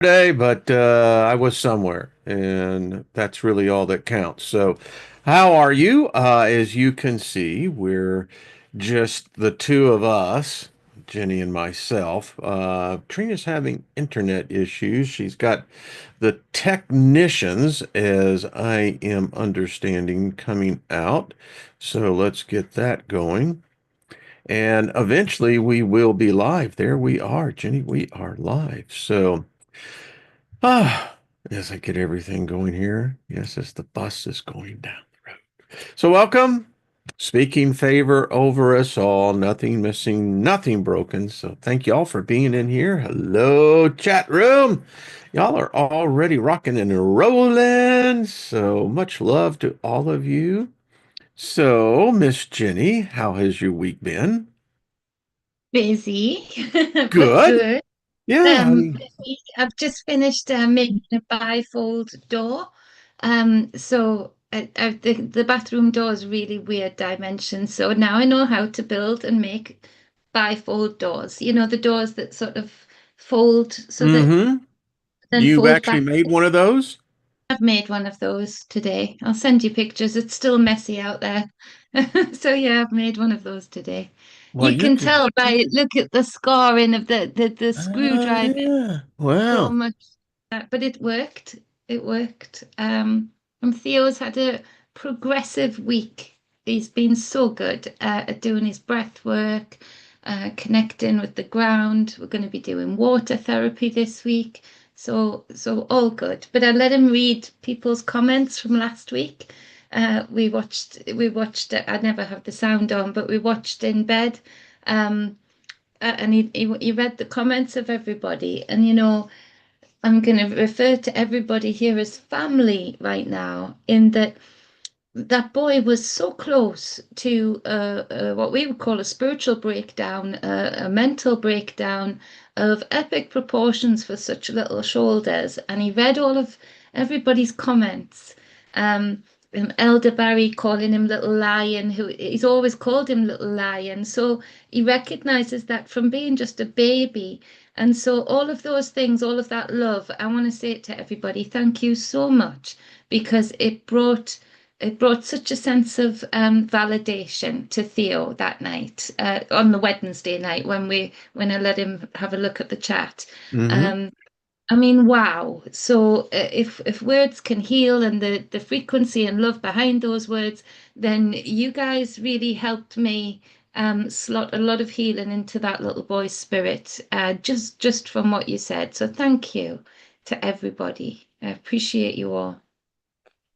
Day, but I was somewhere, and that's really all that counts. So, how are you? As you can see, we're just the two of us, Jenny and myself. Trina's having internet issues. She's got the technicians, as I am understanding, coming out. So, let's get that going. And eventually, we will be live. There we are, Jenny. We are live. So, as I get everything going here. Yes, as the bus is going down the road. So welcome. Speaking favor over us all, nothing missing, nothing broken. So thank you all for being in here. Hello, chat room. Y'all are already rocking and rolling. So much love to all of you. So, Miss Jenny, how has your week been? Busy, but Good. good. Yeah. I've just finished making a bifold door. The bathroom door is really weird dimensions. So now I know how to build and make bifold doors. You know, the doors that sort of fold so that Mm-hmm. then You've fold actually back. made one of those? I've made one of those today. I'll send you pictures. It's still messy out there. So yeah, I've made one of those today. Well, You you can can. tell by look at the scoring of the Oh, screwdriver yeah. so Wow. much, but it worked. It worked. And Theo's had a progressive week. He's been so good at doing his breath work, connecting with the ground. We're going to be doing water therapy this week. So all good. But I let him read people's comments from last week. We watched. I never have the sound on, but we watched in bed. Um, and he read the comments of everybody, and I'm going to refer to everybody here as family right now, in that that boy was so close to what we would call a spiritual breakdown, a mental breakdown of epic proportions for such little shoulders. And he read all of everybody's comments. Um, Elder Barry calling him Little Lion, who he's always called him Little Lion. So he recognizes that from being just a baby. And so all of those things, all of that love, I want to say it to everybody. Thank you so much, because it brought such a sense of validation to Theo that night, on the Wednesday night when I let him have a look at the chat. Mm-hmm. Um, I mean, wow. So if words can heal, and the frequency and love behind those words, then you guys really helped me slot a lot of healing into that little boy's spirit, just from what you said. So thank you to everybody. I appreciate you all.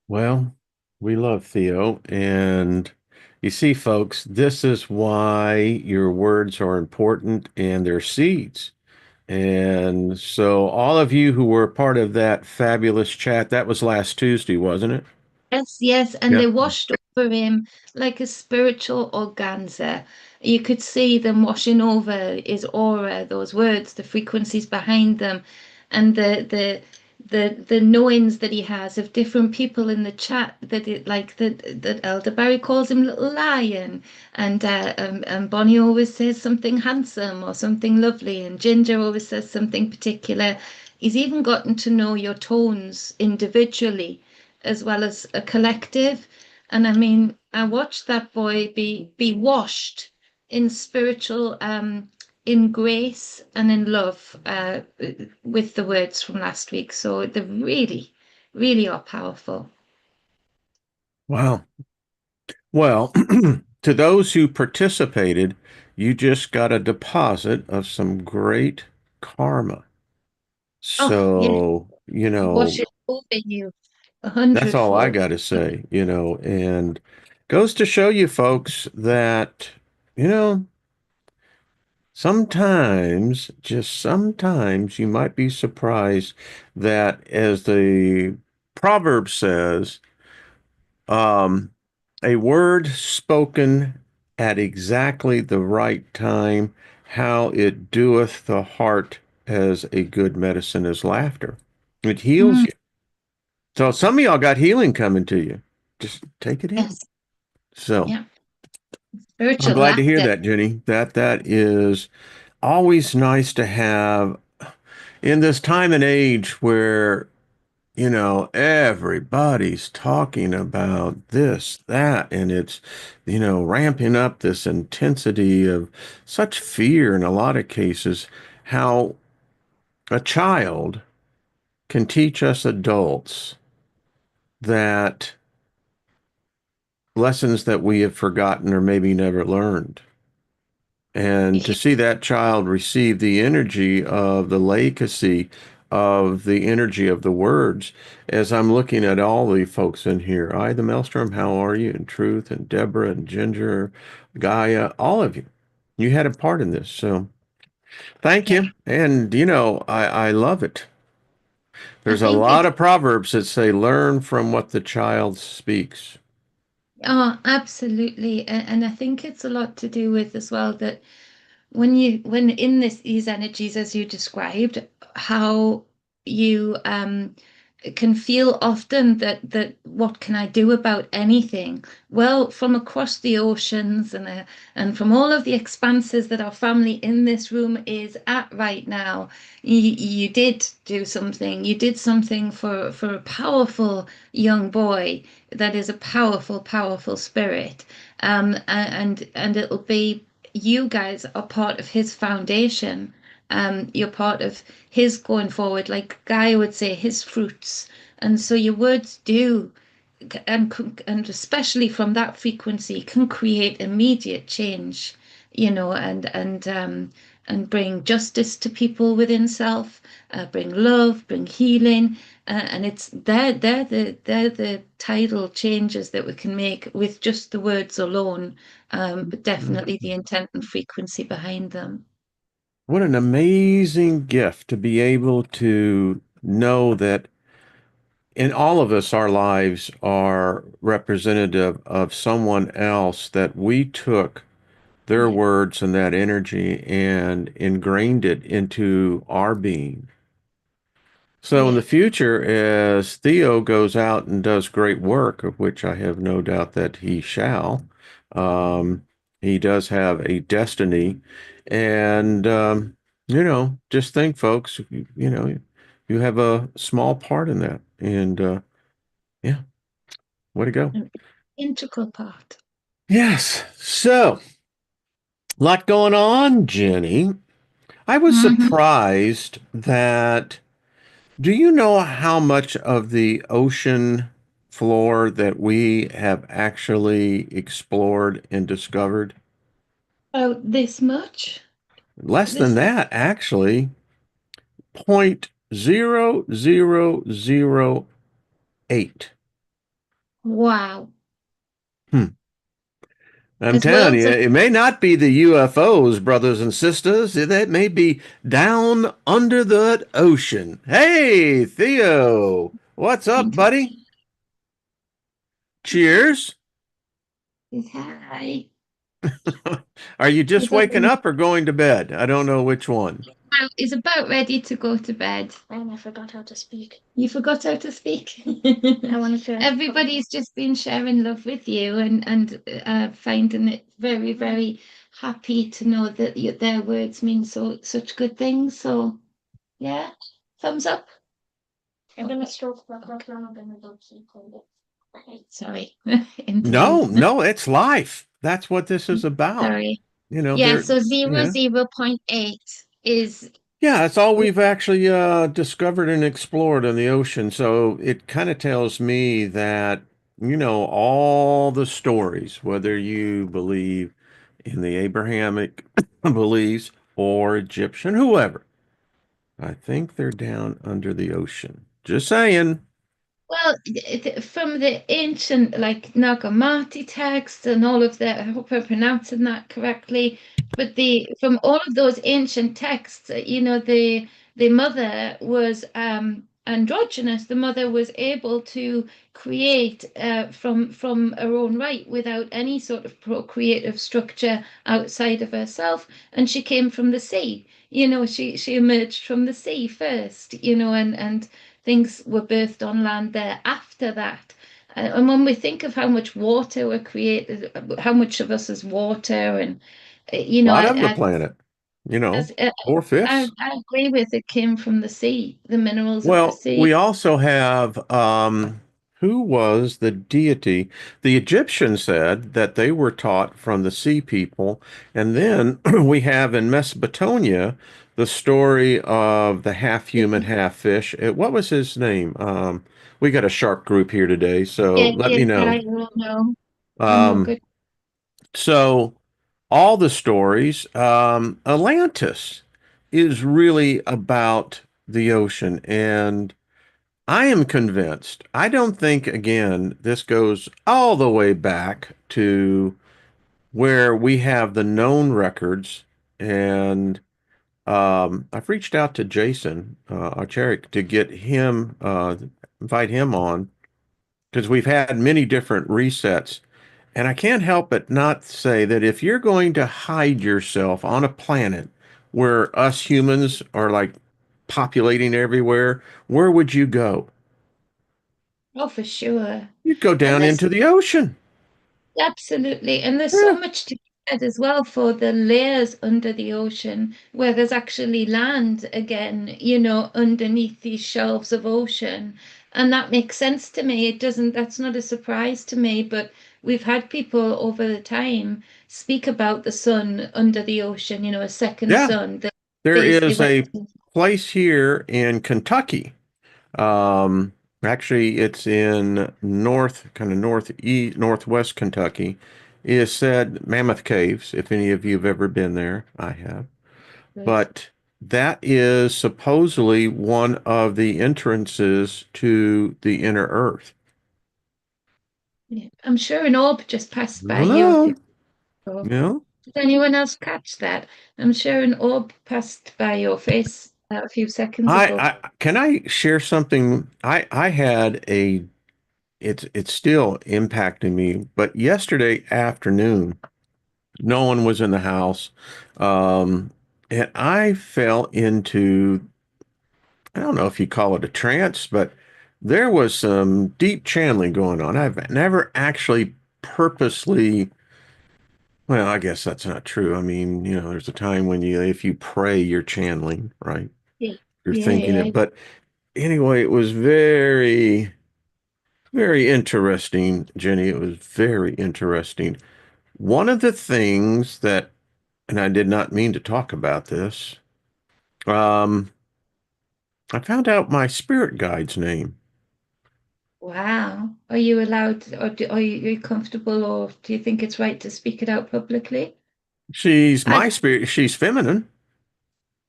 Well, we love Theo. And you see, folks, this is why your words are important and they're seeds. And so, all of you who were part of that fabulous chat, that was last Tuesday, wasn't it? Yes, yes, and Yeah. they washed over him like a spiritual organza. You could see them washing over his aura, those words, the frequencies behind them, and the knowings that he has of different people in the chat, that it like that Elder Barry calls him Little Lion, and Bonnie always says something handsome or something lovely, and Ginger always says something particular. He's even gotten to know your tones individually as well as a collective. And I mean, I watched that boy be washed in spiritual, in grace and in love, with the words from last week. So they really, really are powerful. Wow. Well, to those who participated, you just got a deposit of some great karma. Oh, yeah, So, wash it over you a that's all I hundredfold. got to say, and goes to show you folks that, you know, sometimes, just sometimes, you might be surprised that, as the proverb says, um, a word spoken at exactly the right time, how it doeth the heart as a good medicine is laughter. It heals Mm, you. So some of y'all got healing coming to you. Just take it in. yes, So yeah. I'm Spiritual glad to hear laughter. that, Jenny. That is always nice to have. in this time and age where, everybody's talking about this, that, and it's, ramping up this intensity of such fear in a lot of cases, how a child can teach us adults that lessons that we have forgotten or maybe never learned. And to see that child receive the energy of the laicity, of the energy of the words, as I'm looking at all the folks in here, I, the Maelstrom, how are you? And Truth, and Deborah, and Ginger, Gaia, all of you. You had a part in this. So thank Yeah, you. And, I love it. I There's a think lot it's of proverbs that say, learn from what the child speaks. oh, absolutely, and I think it's a lot to do with as well that when in these energies as you described, how you can feel often that what can I do about anything? Well, from across the oceans and from all of the expanses that our family in this room is at right now, you did do something. You did something for a powerful young boy that is a powerful, powerful spirit. And it'll be you guys are part of his foundation. You're part of his going forward, like Guy would say, his fruits. And so your words do, and especially from that frequency, can create immediate change, and bring justice to people within self, bring love, bring healing, and it's they're the tidal changes that we can make with just the words alone, but definitely the intent and frequency behind them. What an amazing gift to be able to know that in all of us, our lives are representative of someone else that we took their Yeah, words and that energy and ingrained it into our being. So in yeah. the future, as Theo goes out and does great work, of which I have no doubt that he shall, um, he does have a destiny. And, just think, folks, you have a small part in that. And, yeah, way to go. An integral part. Yes. So, lot going on, Jenny. I was Hmm. surprised that, do you know how much of the ocean floor that we have actually explored and discovered? Oh, this much? Less than This, that, actually, 0.0008. wow. Hmm. I'm As telling worlds you, of it may not be the UFOs, brothers and sisters. It may be down under the ocean. Hey, Theo, what's up, into buddy? Cheers. hi. Are you just He's up waking in, up or going to bed? I don't know which one. he's about ready to go to bed. And I forgot how to speak. You forgot how to speak. I wanted to. Everybody's just been sharing love with you and finding it very, very happy to know that their words mean such good things. So yeah, thumbs up. I'm gonna stroke my clock now. I'm gonna go keep it. Okay. Sorry, No, interlude. no, it's life. That's what this is about. Sorry. Yeah, There, so zero yeah. zero point 0.8 is Yeah, it's all we've actually discovered and explored in the ocean. So it kind of tells me that, all the stories, whether you believe in the Abrahamic beliefs or Egyptian, whoever, I think they're down under the ocean. Just saying. well, from the ancient, like Nagamati texts and all of that. I hope I'm pronouncing that correctly. But the from all of those ancient texts, the mother was androgynous. The mother was able to create from her own right without any sort of procreative structure outside of herself, and she came from the sea. She emerged from the sea first. And things were birthed on land there after that. And when we think of how much water were created, how much of us is water, and Bottom of the planet. you know, As, uh, I, 4/5. I agree with it came from the sea, the minerals of the Well, sea. we also have who was the deity? The Egyptians said that they were taught from the sea people, and then we have in Mesopotamia the story of the half human, half fish. What was his name? We got a shark group here today, so Yeah, let yeah, me know. I don't know. I'm no Um, good. so all the stories, Atlantis is really about the ocean and I am convinced. I don't think, again, this goes all the way back to where we have the known records. And I've reached out to Jason Archerick to get him, invite him on, because we've had many different resets. And I can't help but not say that if you're going to hide yourself on a planet where us humans are like populating everywhere, where would you go? Oh, for sure. You'd go And down there's into the ocean. absolutely, and there's so Yeah. much to be said as well for the layers under the ocean where there's actually land again, underneath these shelves of ocean. And that makes sense to me. That's not a surprise to me, but we've had people over the time speak about the sun under the ocean, a second Yeah. sun that There basically is went. a place here in Kentucky. Um, Actually, it's in kind of northeast, northwest Kentucky. It is said Mammoth Caves, if any of you have ever been there. I have. But that is supposedly one of the entrances to the inner earth. Yeah. I'm sure an orb just passed I by don't you a know. few ago. You know? Did anyone else catch that? I'm sure an orb passed by your face a few seconds ago. I can I share something? I had a it's still impacting me, but yesterday afternoon, no one was in the house. And I fell into, I don't know if you call it a trance, but there was some deep channeling going on. I've never actually purposely, well, I guess that's not true. I mean, there's a time when if you pray, you're channeling, right? Yeah, You're yeah, thinking yeah. it. But anyway, it was very, very interesting, Jenny. It was very interesting. One of the things that, and I did not mean to talk about this, um, I found out my spirit guide's name. Wow. Are you allowed, or are you comfortable, or do you think it's right to speak it out publicly? She's I, my spirit. She's feminine.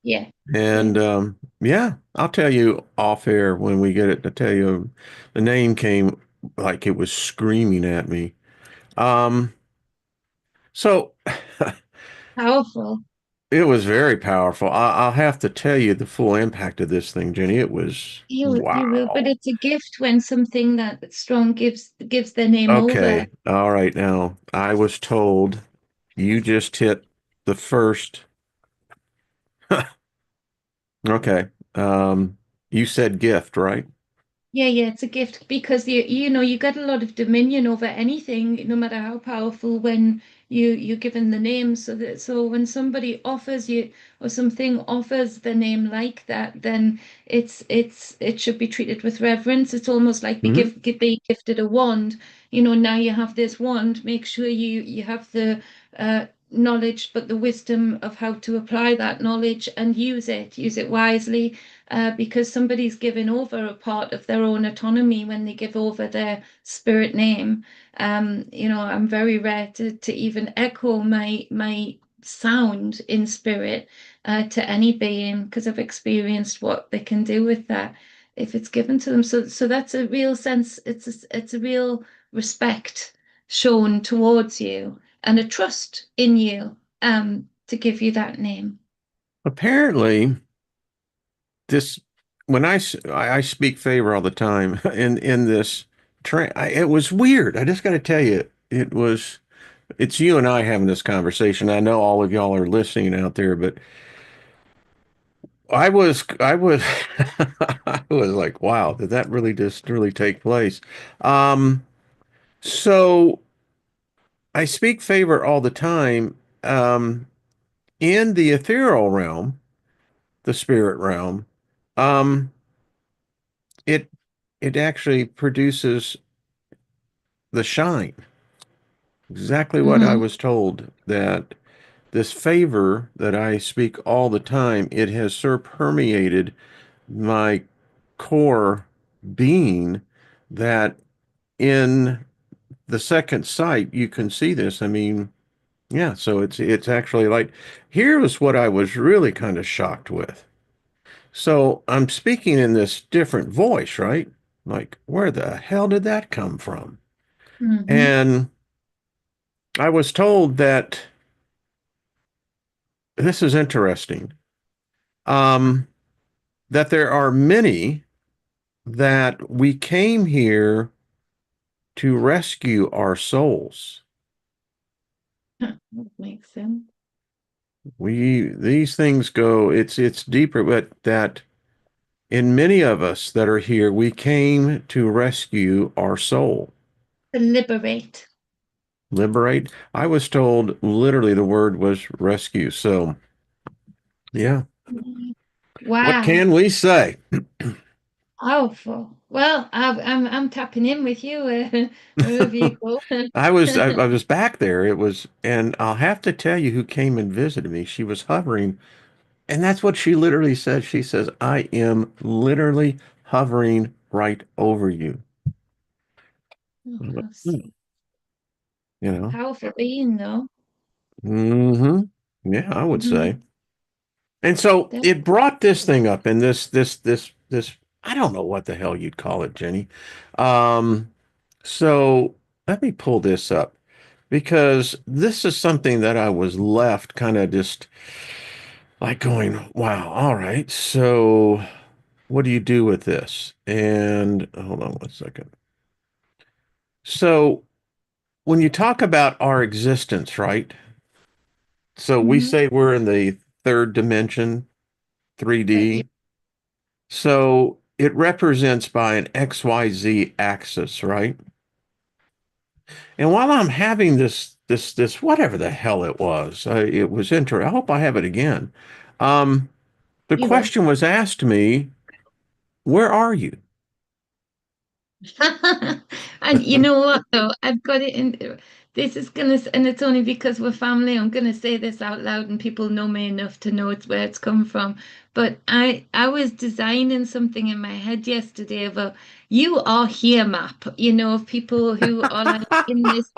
yeah, And yeah. yeah, I'll tell you off air when we get it to tell you the name came like it was screaming at me. Um, so Powerful. it was very powerful. I'll have to tell you the full impact of this thing, Jenny. It was You will, but wow. it's a gift when something that strong gives their name over. Okay. All right. Now, I was told you just hit the first. Okay. You said gift, right? Yeah, yeah, it's a gift because you get a lot of dominion over anything, no matter how powerful, when you're given the name. So when somebody offers you or something offers the name like that, then it should be treated with reverence. It's almost like Hmm. being gifted a wand. Now you have this wand. Make sure you have the knowledge, but the wisdom of how to apply that knowledge and use it wisely, because somebody's giving over a part of their own autonomy when they give over their spirit name. I'm very rare to even echo my sound in spirit to any being because I've experienced what they can do with that if it's given to them. So that's a real sense. It's a real respect shown towards you and a trust in you to give you that name. Apparently, this when I speak favor all the time in this train, it was weird. I just got to tell you, it's you and I having this conversation. I know all of y'all are listening out there, but I was I was like, wow, did that really just really take place? Um, so I speak favor all the time. in the ethereal realm, the spirit realm, um, it it actually produces the shine. Exactly what I Hmm. was told, that this favor that I speak all the time, it has so permeated my core being that in the second sight you can see this. I mean, yeah, so it's actually like, here was what I was really kind of shocked with. So I'm speaking in this different voice, right? Like, where the hell did that come from? Hmm. And I was told that this is interesting. Um, that there are many that we came here to rescue our souls. That makes sense. These things go, it's deeper, but that in many of us that are here, we came to rescue our soul. To liberate. Liberate. I was told literally the word was rescue. So, yeah. Mhm. What Wow. can we say? Powerful. Well, I'm tapping in with you wherever you go. I was back there. It was, and I'll have to tell you who came and visited me. She was hovering, and that's what she literally said. She says, "I am literally hovering right over you." Oh, I went, how "Hmm," sweet. you know. Powerful being, though. Hmm. Yeah, I would Hmm. say. And so it brought this thing up, and this. I don't know what the hell you'd call it, Jenny. Um, so let me pull this up because this is something that I was left kind of just like going, wow, all right. So what do you do with this? And hold on one second. So when you talk about our existence, right? So we Hmm. say we're in the third dimension, But yeah. 3D. So it represents by an XYZ axis, right? And while I'm having this whatever the hell it was, it was interesting. I hope I have it again. Um, the You will. question was asked to me, "Where are you?" And you know what, though? I've got it in. This is gonna, and it's only because we're family. I'm gonna say this out loud, and people know me enough to know it's where it's come from. But I was designing something in my head yesterday of a "you are here" map. You know, of people who are like in this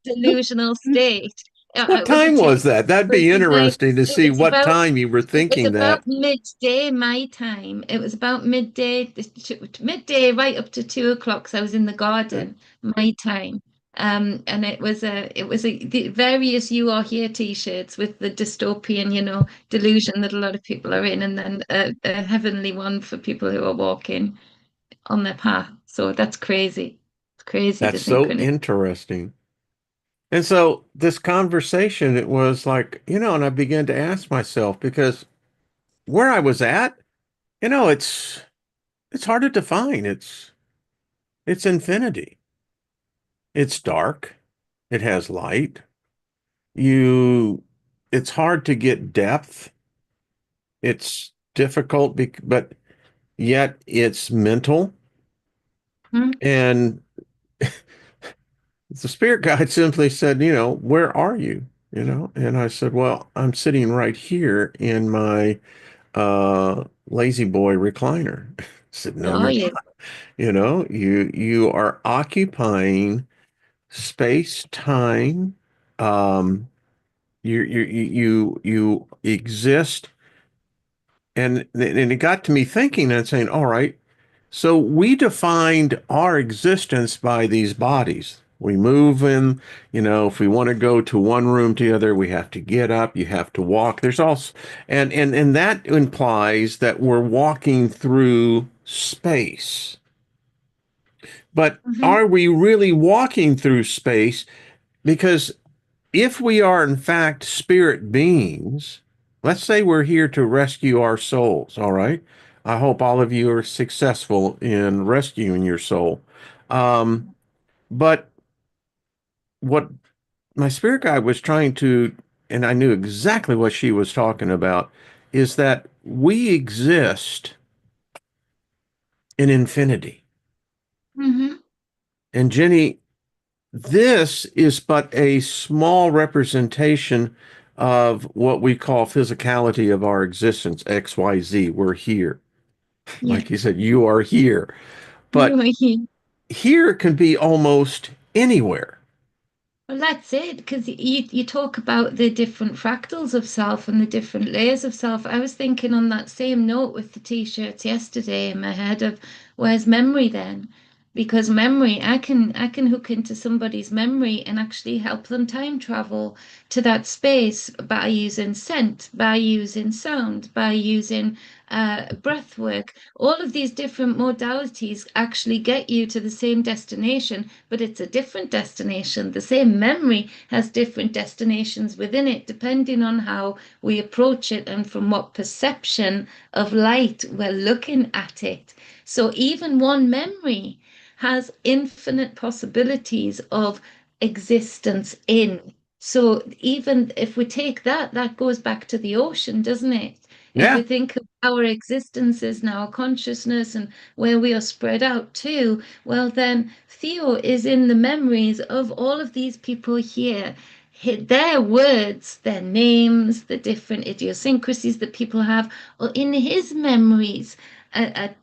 delusional state. What It was a time was TikTok. that? That'd It be was like interesting to it see was what about time you were it was thinking about that. midday my time. It was about midday, midday right up to 2 o'clock. So I was in the garden my time. And it was the various "You Are Here" t-shirts with the dystopian, delusion that a lot of people are in, and then a heavenly one for people who are walking on their path. So that's crazy. It's crazy That's to think so when it. interesting. And so this conversation, it was like, and I began to ask myself because where I was at, it's hard to define. It's infinity. It's dark. It has light. You, it's hard to get depth. It's difficult, but yet it's mental. Hmm? And the spirit guide simply said, where are you? And I said, well, I'm sitting right here in my lazy boy recliner. I said, no, Oh, you're yeah. not. You are occupying space, time. Um, you exist, and it got to me thinking and saying, all right, so we defined our existence by these bodies. We move in, if we want to go to one room to the other, we have to get up, you have to walk. There's also, and that implies that we're walking through space. But Hmm. are we really walking through space? Because if we are in fact spirit beings, let's say we're here to rescue our souls, all right? I hope all of you are successful in rescuing your soul. Um, but what my spirit guide was trying to and I knew exactly what she was talking about, is that we exist in infinity. Hmm. And Jenny, this is but a small representation of what we call physicality of our existence, XYZ. We're here. Yeah. Like you said, you are here. You But are here. here can be almost anywhere. Well, that's it, because you talk about the different fractals of self and the different layers of self. I was thinking on that same note with the t-shirts yesterday in my head of where's memory then? Because memory, I can hook into somebody's memory and actually help them time travel to that space by using scent, by using sound, by using breath work. All of these different modalities actually get you to the same destination, but it's a different destination. The same memory has different destinations within it, depending on how we approach it and from what perception of light we're looking at it. So even one memory has infinite possibilities of existence in. So even if we take that, that goes back to the ocean, doesn't it? If we Yeah. think of our existences and our consciousness and where we are spread out too, well, then Theo is in the memories of all of these people here. Their words, their names, the different idiosyncrasies that people have, are in his memories at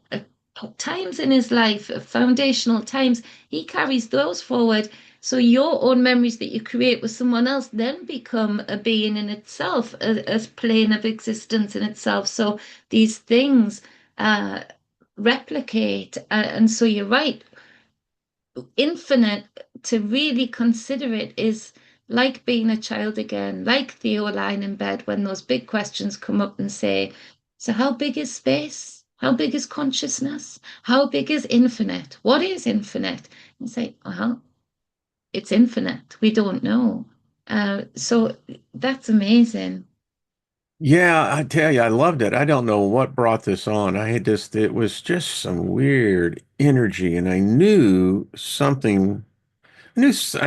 times in his life, foundational times. He carries those forward. So your own memories that you create with someone else then become a being in itself, a plane of existence in itself. So these things uh, replicate. And so you're right, infinite, to really consider it is like being a child again, like Theo lying in bed when those big questions come up and say, so how big is space? How big is consciousness? How big is infinite? What is infinite? And say, well, it's infinite. We don't know. So that's amazing. Yeah, I tell you, I loved it. I don't know what brought this on. It was just some weird energy, and I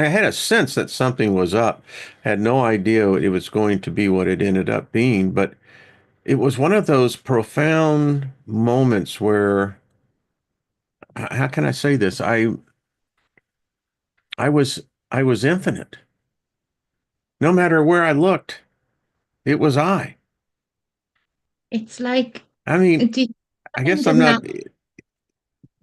had a sense that something was up. Had no idea it was going to be what it ended up being, but it was one of those profound moments where, how can I say this? I was, I was infinite. No matter where I looked, it was I. It's like, I mean, did you I guess find I'm in that? not.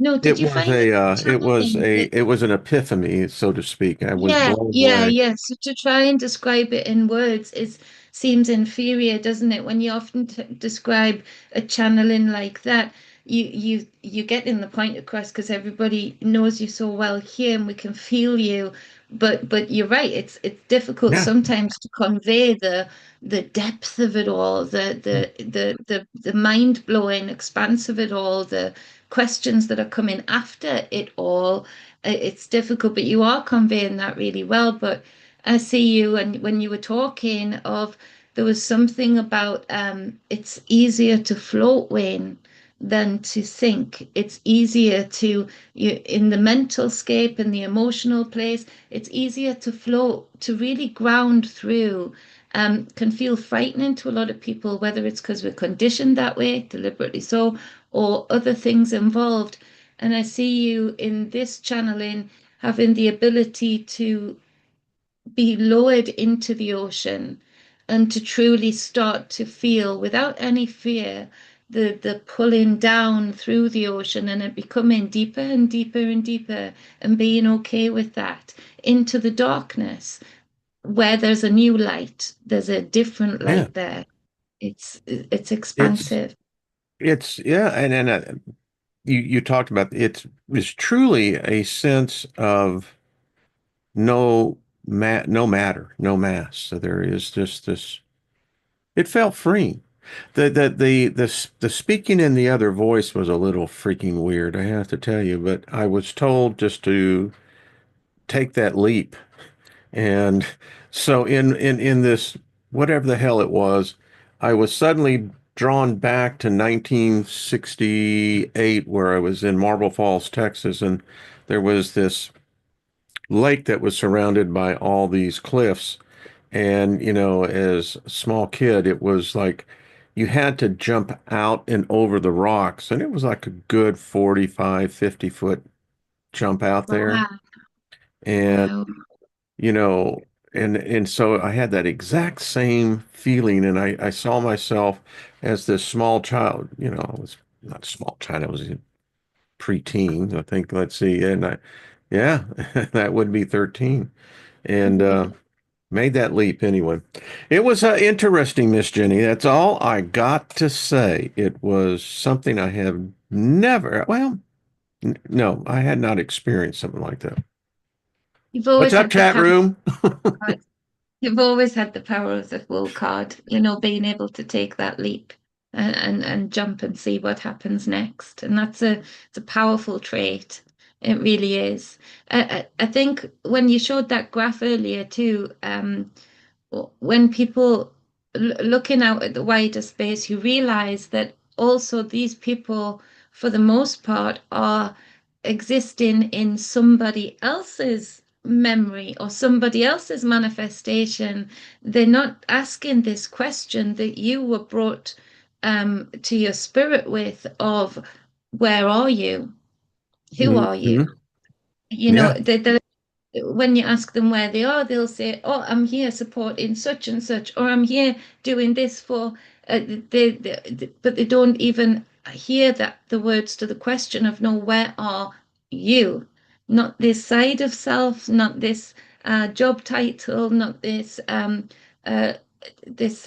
No, did you find in that channeling that? It was an epiphany, so to speak. I was Yeah, blown yeah, away. yeah. So to try and describe it in words is seems inferior, doesn't it? When you often describe a channeling like that, you get in the point across because everybody knows you so well here and we can feel you. But you're right. It's difficult Yeah, sometimes to convey the depth of it all, the mind blowing expanse of it all, the questions that are coming after it all. It's difficult, but you are conveying that really well. But I see you, and when you were talking of, there was something about it's easier to float, Wayne, than to sink. It's easier to you in the mental scape and the emotional place. It's easier to float, to really ground through. Can feel frightening to a lot of people, whether it's because we're conditioned that way, deliberately so, or other things involved. And I see you in this channeling having the ability to be lowered into the ocean and to truly start to feel without any fear the pulling down through the ocean and it becoming deeper and deeper and deeper and being okay with that into the darkness where there's a new light, there's a different yeah. light there. It's It's expansive. yeah, and you talked about it's truly a sense of no matter, no mass. So there is just this. It felt freeing. The speaking in the other voice was a little freaking weird, I have to tell you, but I was told just to take that leap. And so in this whatever the hell it was, I was suddenly drawn back to 1968 where I was in Marble Falls, Texas, and there was this lake that was surrounded by all these cliffs. And, as a small kid, it was like you had to jump out and over the rocks. And it was like a good 45, 50 foot jump out there. Wow. And, Wow. you know, and so I had that exact same feeling. And I saw myself as this small child. I was not a small child, I was a preteen, I think. Let's see. Yeah, that would be 13. And, made that leap anyway. It was interesting, Miss Jenny. That's all I got to say. It was something I have never, well, no, I had not experienced something like that. You've What's always up, had the chat power. room? You've always had the power of the full card, being able to take that leap and jump and see what happens next. And it's a powerful trait. It really is. I think when you showed that graph earlier too, when people looking out at the wider space, you realize that also these people, for the most part, are existing in somebody else's memory or somebody else's manifestation. They're not asking this question that you were brought to your spirit with of where are you? Who are you? Mhm. You know, Yeah. the when you ask them where they are, they'll say, "Oh, I'm here supporting such and such," or "I'm here doing this for." But they don't even hear that the words to the question of, "No, where are you?" Not this side of self, not this job title, not uh, this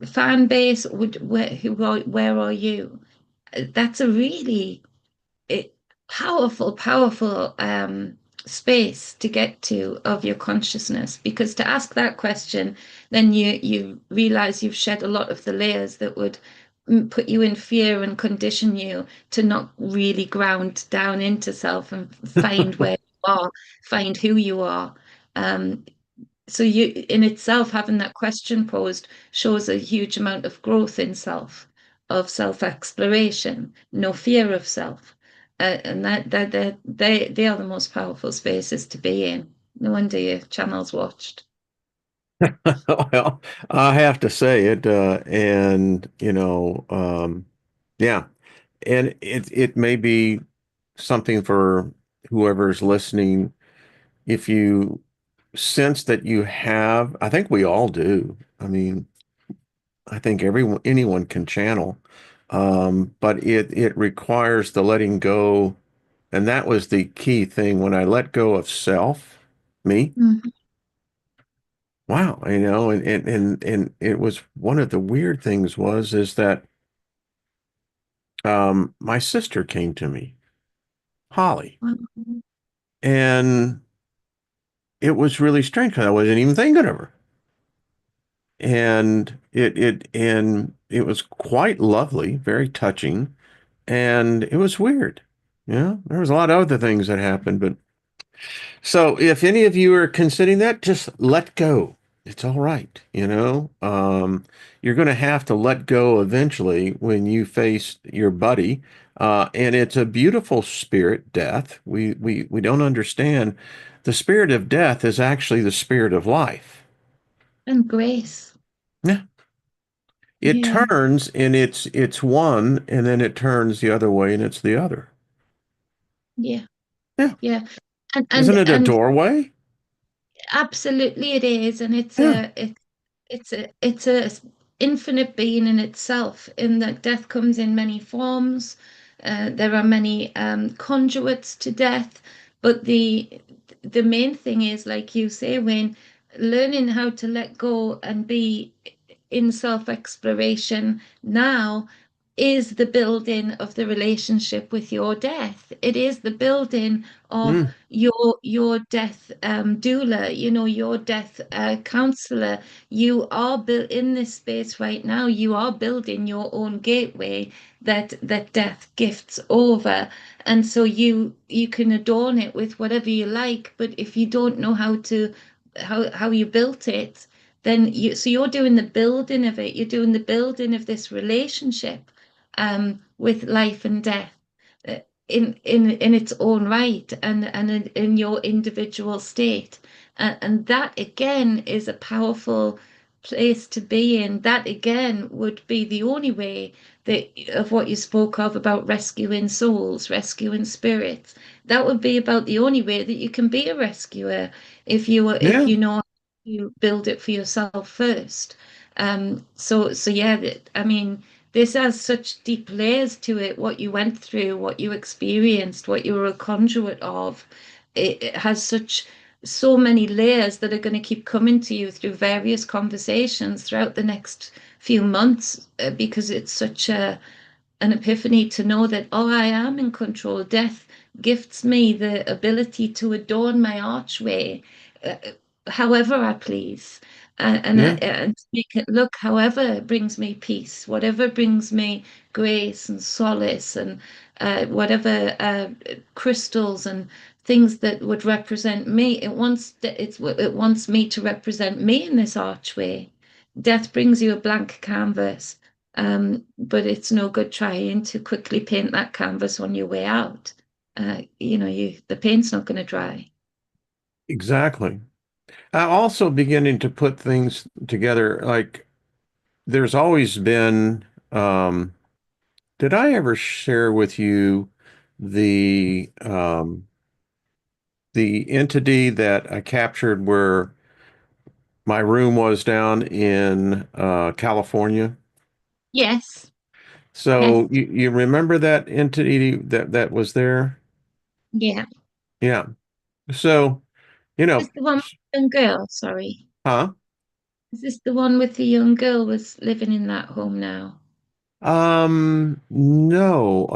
fan base. Where are you? That's a really it, powerful space to get to of your consciousness. Because to ask that question, then you realize you've shed a lot of the layers that would put you in fear and condition you to not really ground down into self and find where you are, find who you are. Um, so you, in itself, having that question posed shows a huge amount of growth in self, of self-exploration, no fear of self. And they are the most powerful spaces to be in. No wonder your channel's watched. Well, I have to say it, and yeah, and it may be something for whoever's listening. If you sense that you have, I think we all do. I mean, I think anyone can channel, but it requires the letting go, and that was the key thing when I let go of self, me. Mhm. Wow, and it was one of the weird things was is that my sister came to me, Holly, and it was really strange because I wasn't even thinking of her. And it was quite lovely, very touching, and it was weird. There was a lot of other things that happened, but so if any of you are considering that, just let go. It's all right, you're going to have to let go eventually when you face your buddy, and it's a beautiful spirit, death. We don't understand. The spirit of death is actually the spirit of life. And grace. Yeah. It Yeah, turns and it's one, and then it turns the other way and it's the other. yeah, Yeah. yeah. And Isn't and it a and doorway? absolutely it is. And Yeah. it's a infinite being in itself, in that death comes in many forms. There are many conduits to death, but the main thing is, like you say, Wayne, learning how to let go and be in self-exploration now is the building of the relationship with your death. It is the building of Mm, your death doula, your death counselor. You are built in this space right now. You are building your own gateway that death gifts over, and so you can adorn it with whatever you like. But if you don't know how you built it, then you're doing the building of it. You're doing the building of this relationship with life and death in its own right, and in your individual state. And that again is a powerful place to be in. That again would be the only way that of what you spoke of about rescuing souls, rescuing spirits. That would be about the only way that you can be a rescuer if Yeah. you know you build it for yourself first. So yeah, I mean, this has such deep layers to it, what you went through, what you experienced, what you were a conduit of. It has so many layers that are going to keep coming to you through various conversations throughout the next few months, because it's such an epiphany to know that, oh, I am in control. Death gifts me the ability to adorn my archway uh, however I please, Yeah. and to make it look however brings me peace, whatever brings me grace and solace, and whatever crystals and things that would represent me. It wants me to represent me in this archway. Death brings you a blank canvas. But it's no good trying to quickly paint that canvas on your way out. The paint's not going to dry. Exactly. I'm also beginning to put things together. Like there's always been, did I ever share with you the entity that I captured where my room was down in California? Yes, yes, So you remember that entity that was there? yeah. Yeah. So, you Is know, this the one with the young girl? Sorry. huh? Is this the one with the young girl was living in that home now? No.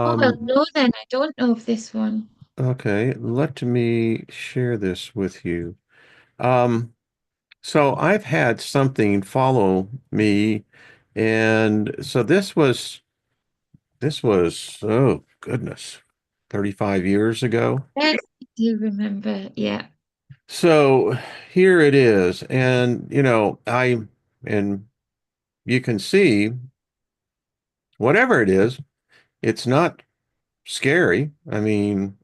Oh, well, no, then I don't know of this one. Okay, let me share this with you. Um, so I've had something follow me, and so this was, oh goodness, 35 years ago. Yes, I do remember. Yeah. So here it is, and and you can see whatever it is, it's not scary. I mean,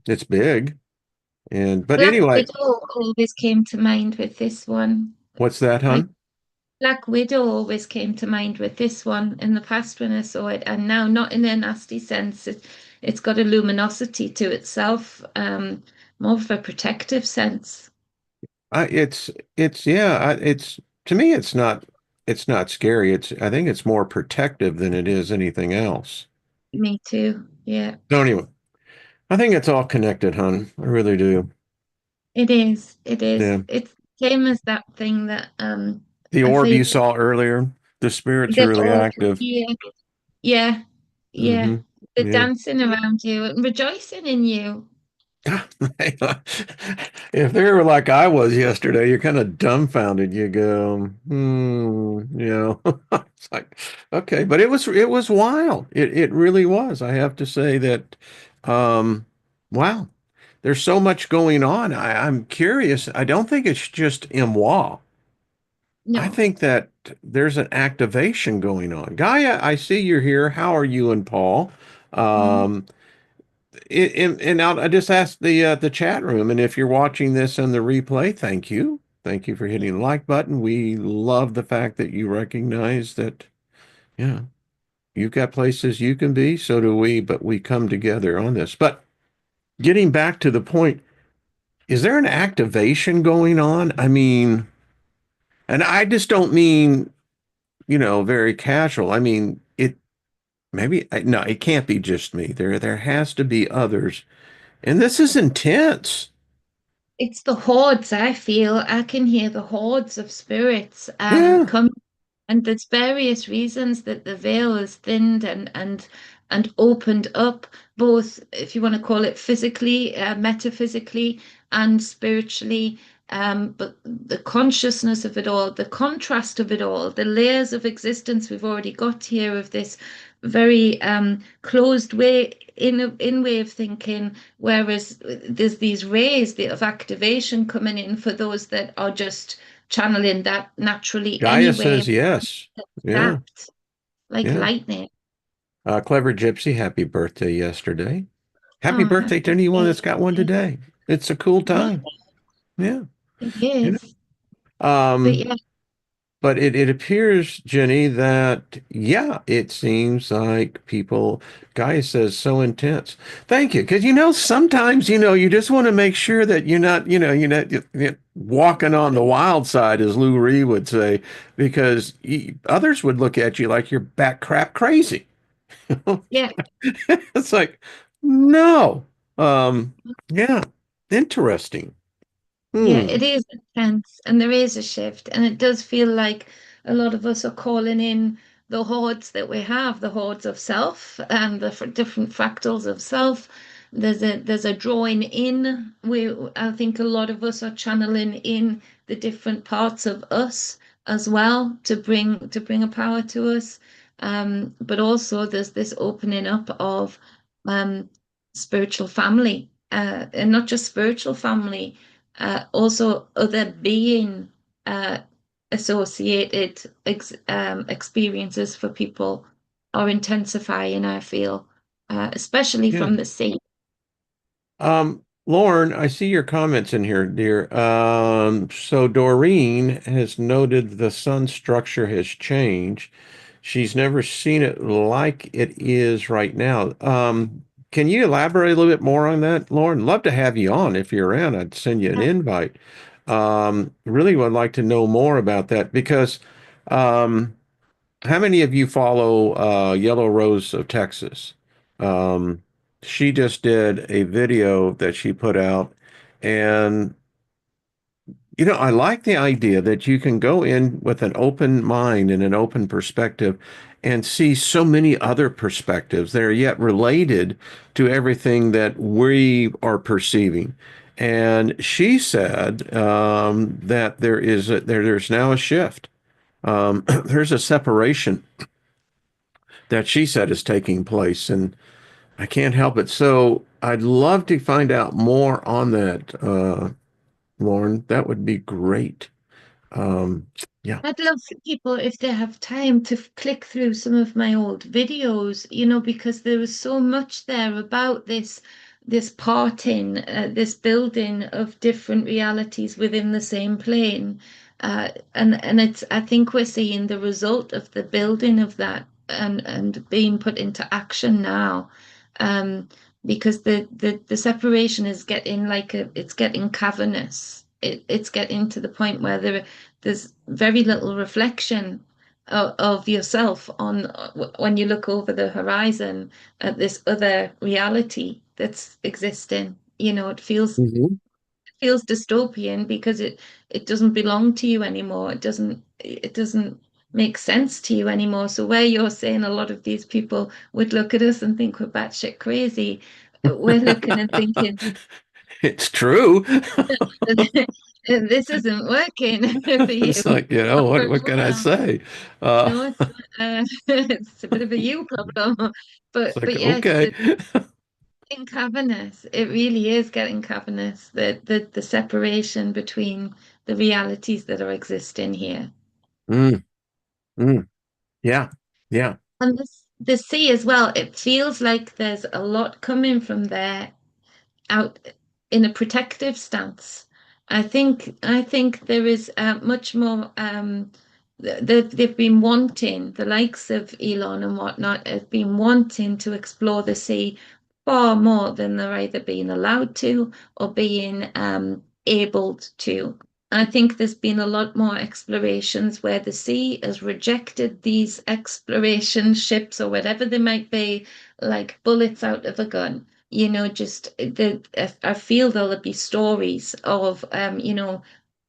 it's big, but Black anyway, Widow always came to mind with this one. what's that, I hon? Black Widow always came to mind with this one in the past when I saw it, and now not in a nasty sense. It's got a luminosity to itself, more of a protective sense. It's yeah, it's to me it's not scary. I think it's more protective than it is anything else. Me too. Yeah, So anyway, I think it's all connected, hon. I really do. it is. It is. Yeah. It's the same as that thing that The I orb feel you saw earlier, the spirit's the really orb. active. Yeah, yeah, yeah. Hmm. They're Yeah. dancing around you and rejoicing in you. If they were like I was yesterday, you're kind of dumbfounded. You go, it's like, okay, but it was wild. It really was. I have to say that, um, wow, there's so much going on. I'm curious. I don't think it's just moi. I No. think that there's an activation going on. Gaia, I see you're here. How are you and Paul? Mm. Um, and now I just asked the chat room, and if you're watching this on the replay, thank you for hitting the like button. We love the fact that you recognize that, yeah, you've got places you can be, so do we, but we come together on this. But getting back to the point, is there an activation going on? I mean, and I just don't mean, very casual. I mean, no, it can't be just me. There has to be others, and this is intense. It's the hordes, I feel. I can hear the hordes of spirits Yeah. come, and there's various reasons that the veil is thinned and opened up, both if you want to call it physically, metaphysically, and spiritually. But the consciousness of it all, the contrast of it all, the layers of existence we've already got here of this very closed way of thinking. Whereas there's these rays of activation coming in for those that are just channeling that naturally Gaia anyway, says yes. Yeah, zapped like yeah. lightning. Clever Gypsy, happy birthday yesterday. Happy Oh, birthday to happy anyone that's got one birthday. today. It's a cool Yeah, time. Yeah. It You is. know? But yeah, But it appears, Jenny, that yeah, it seems like people, Guy says so intense. Thank you. Because sometimes, you just want to make sure that you're not walking on the wild side, as Lou Reed would say, because others would look at you like you're bat crap crazy. yeah. It's like, no. Yeah, interesting. Yeah, Hmm. it is intense and there is a shift. And it does feel like a lot of us are calling in the hordes that we have, the hordes of self and the different fractals of self. There's a drawing in. I think a lot of us are channeling in the different parts of us as well to bring a power to us. But also there's this opening up of um, spiritual family, and not just spiritual family, also other being uh, associated experiences for people are intensifying, I feel, especially Yeah. from the sea. Lauren, I see your comments in here, dear. So Doreen has noted the sun structure has changed. She's never seen it like it is right now. Can you elaborate a little bit more on that, Lauren? Love to have you on if you're around. I'd send you an invite. Really would like to know more about that because um, how many of you follow Yellow Rose of Texas? Um, she just did a video that she put out, and I like the idea that you can go in with an open mind and an open perspective and see so many other perspectives that are yet related to everything that we are perceiving. And she said that there's now a shift. There's a separation that she said is taking place, and I can't help it. So I'd love to find out more on that, Lauren. That would be great. Um, yeah. I'd love for people, if they have time, to click through some of my old videos, because there was so much there about this parting, this building of different realities within the same plane. And I think we're seeing the result of the building of that and being put into action now. Um, because the separation is getting it's getting cavernous. It's getting to the point where there's very little reflection of yourself on when you look over the horizon at this other reality that's existing. Mhm. It feels dystopian because it doesn't belong to you anymore. It doesn't make sense to you anymore. So where you're saying a lot of these people would look at us and think we're batshit crazy, we're looking and thinking, It's true. this isn't working for you. It's like, Not what very what can I well. say? Uh, No, it's it's a bit of a you problem, it's but like, yes, okay. it's getting cavernous. It really is getting cavernous. The separation between the realities that are existing here, Mm, mm, yeah, yeah. and the sea as well. It feels like there's a lot coming from there out in a protective stance. I think there is much more. They've been wanting, the likes of Elon and whatnot have been wanting to explore the sea far more than they're either being allowed to or being able to. I think there's been a lot more explorations where the sea has rejected these exploration ships or whatever they might be, like bullets out of a gun. Just I feel there'll be stories of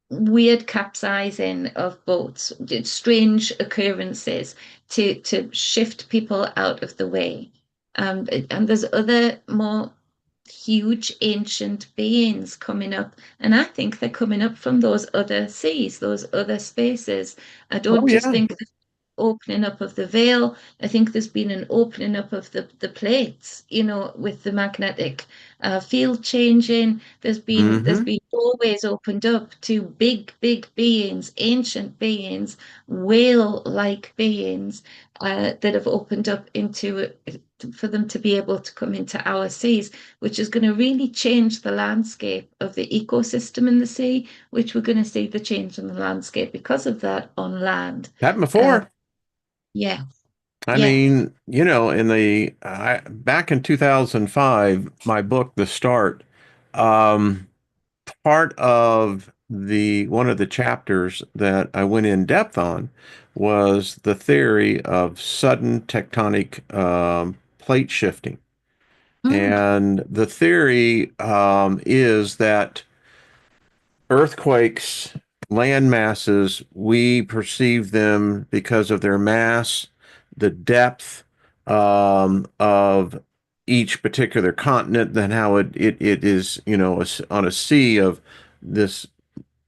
weird capsizing of boats, strange occurrences to shift people out of the way. And there's other more huge ancient beings coming up, and I think they're coming up from those other seas, those other spaces. I Oh, don't just yeah. think opening up of the veil. I think there's been an opening up of the plates, with the magnetic field changing. There's Hmm. been doorways opened up to big, big beings, ancient beings, whale-like beings that have opened up into for them to be able to come into our seas, which is going to really change the landscape of the ecosystem in the sea, which we're going to see the change in the landscape because of that on land. Happened Uh, before. yeah, I yeah. mean, in the back in 2005, my book, The Start, um, part of the one of the chapters that I went in depth on was the theory of sudden tectonic plate shifting. Mm, And the theory is that earthquakes, land masses, we perceive them because of their mass, the depth of each particular continent, then how it is, on a sea of this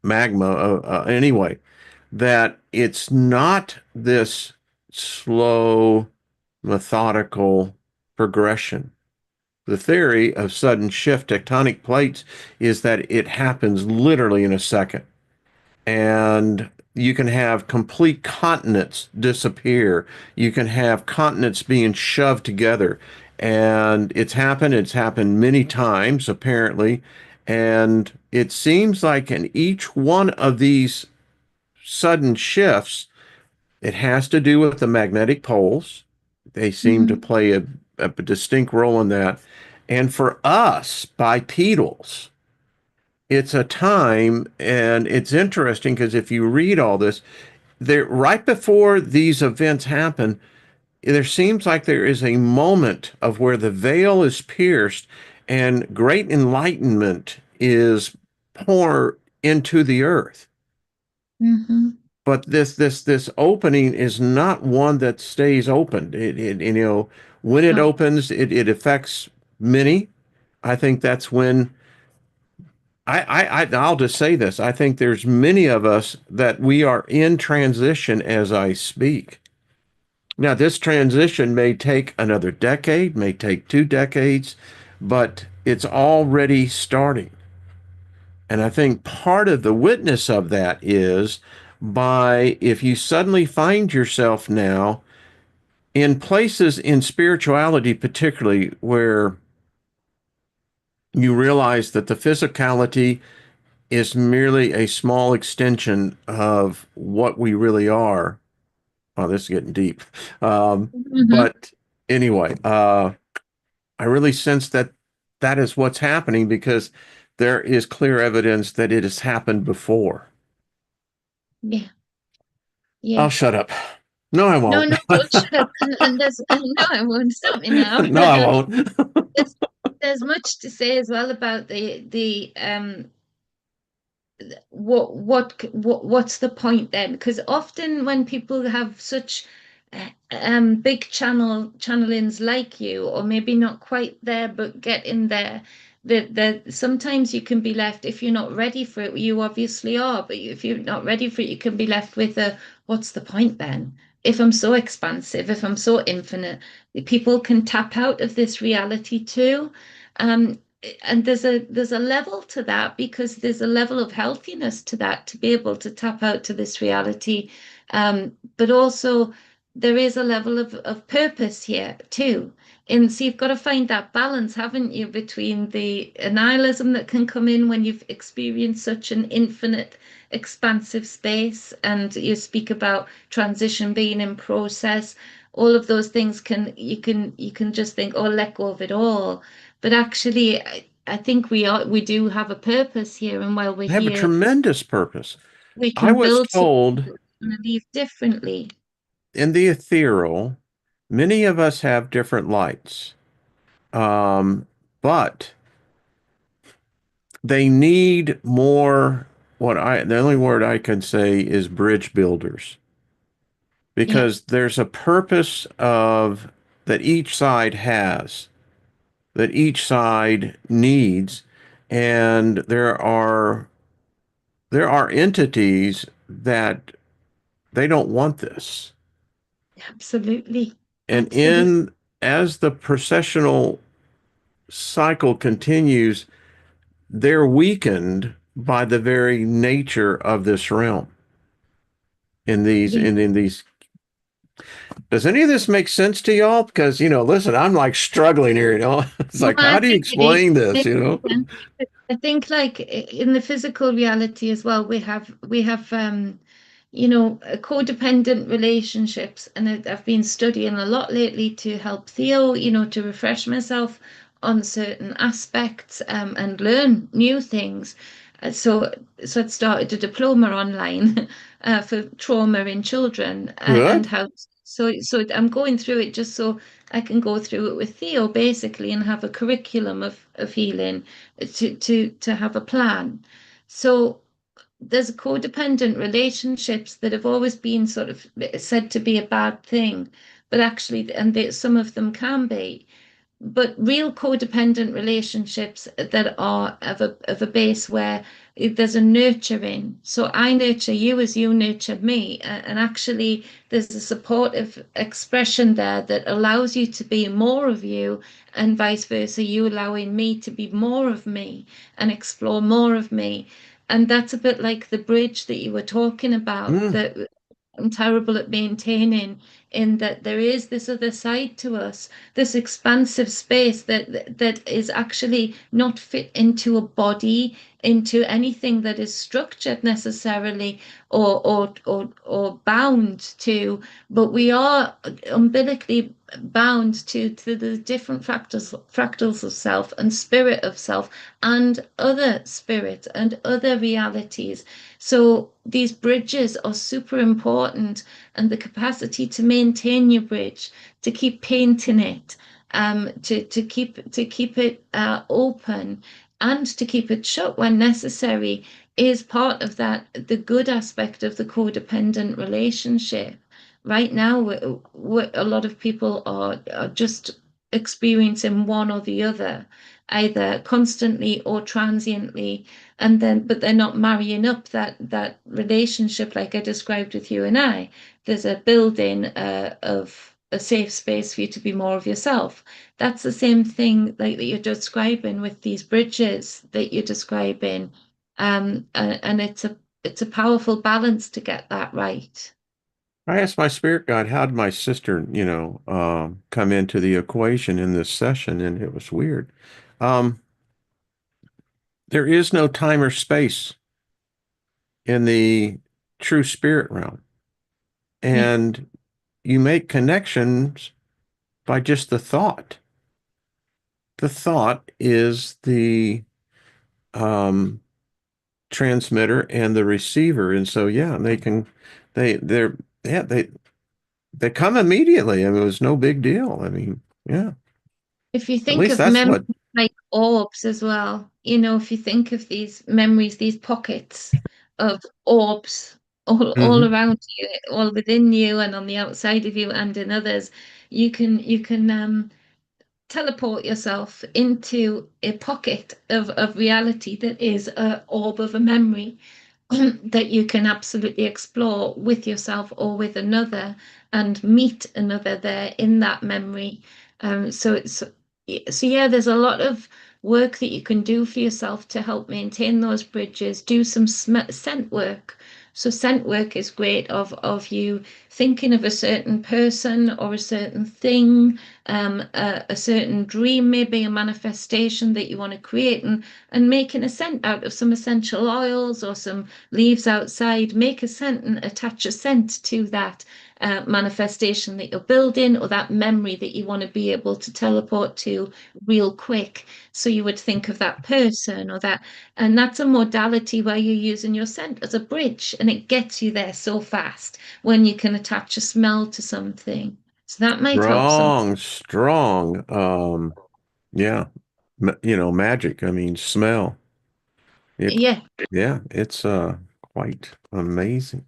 magma. Anyway, that it's not this slow, methodical progression. The theory of sudden shift tectonic plates is that it happens literally in a second. And you can have complete continents disappear. You can have continents being shoved together. And it's happened many times, apparently. And it seems like in each one of these sudden shifts, it has to do with the magnetic poles. They seem to mm, play a distinct role in that. And for us, bipedals, it's a time, and it's interesting because if you read all this, there right before these events happen, there seems like there is a moment of where the veil is pierced and great enlightenment is poured into the earth. mhm. But this opening is not one that stays open. When it No. opens, it affects many. I think that's when I'll just say this. I think there's many of us that we are in transition as I speak. Now, this transition may take another decade, may take 2 decades, but it's already starting. And I think part of the witness of that is by if you suddenly find yourself now in places in spirituality, particularly where you realize that the physicality is merely a small extension of what we really are. Oh, this is getting deep. Mhm. But anyway, I really sense that that is what's happening because there is clear evidence that it has happened before. Yeah, I'll yeah. shut up. No, I No, won't. no, don't shut up. And no, I won't stop me now. No, I won't. there's there's much to say as well about the what's the point then? Because often when people have such big channelings like you, or maybe not quite there but getting there, that sometimes you can be left, if you're not ready for it, you obviously are, but if you're not ready for it, you can be left with a what's the point then? If I'm so expansive, if I'm so infinite, people can tap out of this reality too. Um, and there's a level to that because there's a level of healthiness to that to be able to tap out to this reality, but also there is a level of purpose here too. And so you've got to find that balance, haven't you, between the nihilism that can come in when you've experienced such an infinite expansive space, and you speak about transition being in process. All of those things you can just think, oh, let go of it all, but actually, I think we do have a purpose here, and while we're I have a here, tremendous purpose. we I can was build something told that's going to leave differently. in the ethereal, many of us have different lights. But they need more. The only word I can say is bridge builders Yeah, because there's a purpose of that each side has, that each side needs, and there are entities that they don't want this. absolutely, And absolutely. in as the processional cycle continues, they're weakened by the very nature of this realm in these Yeah, in these Does any of this make sense to y'all? Because, listen, I'm like struggling here, It's No, like, I how do you think it explain this, makes sense. I think like in the physical reality as well, codependent relationships, and I've been studying a lot lately to help Theo, to refresh myself on certain aspects, and learn new things. So I started a diploma online for trauma in children, and Good. how. So I'm going through it just so I can go through it with Theo basically and have a curriculum of healing to have a plan. So there's codependent relationships that have always been sort of said to be a bad thing, but actually, some of them can be. But real codependent relationships that are of a base where there's a nurturing. So I nurture you as you nurtured me. And actually, there's a supportive expression there that allows you to be more of you, and vice versa, you allowing me to be more of me and explore more of me. And that's a bit like the bridge that you were talking about, Mm. that I'm terrible at maintaining, in that there is this other side to us, this expansive space that is actually not fit into a body, into anything that is structured necessarily, or bound to, but we are umbilically bound to the different fractals of self and spirit of self and other spirits and other realities. So these bridges are super important, and the capacity to maintain your bridge, to keep painting it, to keep it open, and to keep it shut when necessary, is part of that, the good aspect of the codependent relationship. Right now, a lot of people are just experiencing one or the other, either constantly or transiently, but they're not marrying up that relationship like I described with you and I. There's a building of a safe space for you to be more of yourself. That's the same thing like that you're describing with these bridges that you're describing. And it's a powerful balance to get that right. I asked my spirit guide, how did my sister, come into the equation in this session? And it was weird. Um, there is no time or space in the true spirit realm. Yeah. And you make connections by just the thought. The thought is the um, transmitter and the receiver. And so, yeah, they, they're, yeah, they come immediately. I mean, it was no big deal. I mean, yeah, If you at think least of that's memories what. like orbs as well, if you think of these memories, these pockets of orbs all Mhm. around you, all within you and on the outside of you and in others, you can teleport yourself into a pocket of reality that is a orb of a memory that you can absolutely explore with yourself or with another, and meet another there in that memory. So yeah, there's a lot of work that you can do for yourself to help maintain those bridges. Do some scent work. So scent work is great of you thinking of a certain person or a certain thing, a certain dream, maybe a manifestation that you want to create, and making a scent out of some essential oils or some leaves outside. Make a scent and attach a scent to that manifestation that you're building, or that memory that you want to be able to teleport to real quick. So you would think of that person or that, and that's a modality where you're using your scent as a bridge, and it gets you there so fast when you can attach a smell to something. So that might help some. Strong, strong. Yeah, magic. I mean, smell. It, Yeah, yeah, it's quite amazing.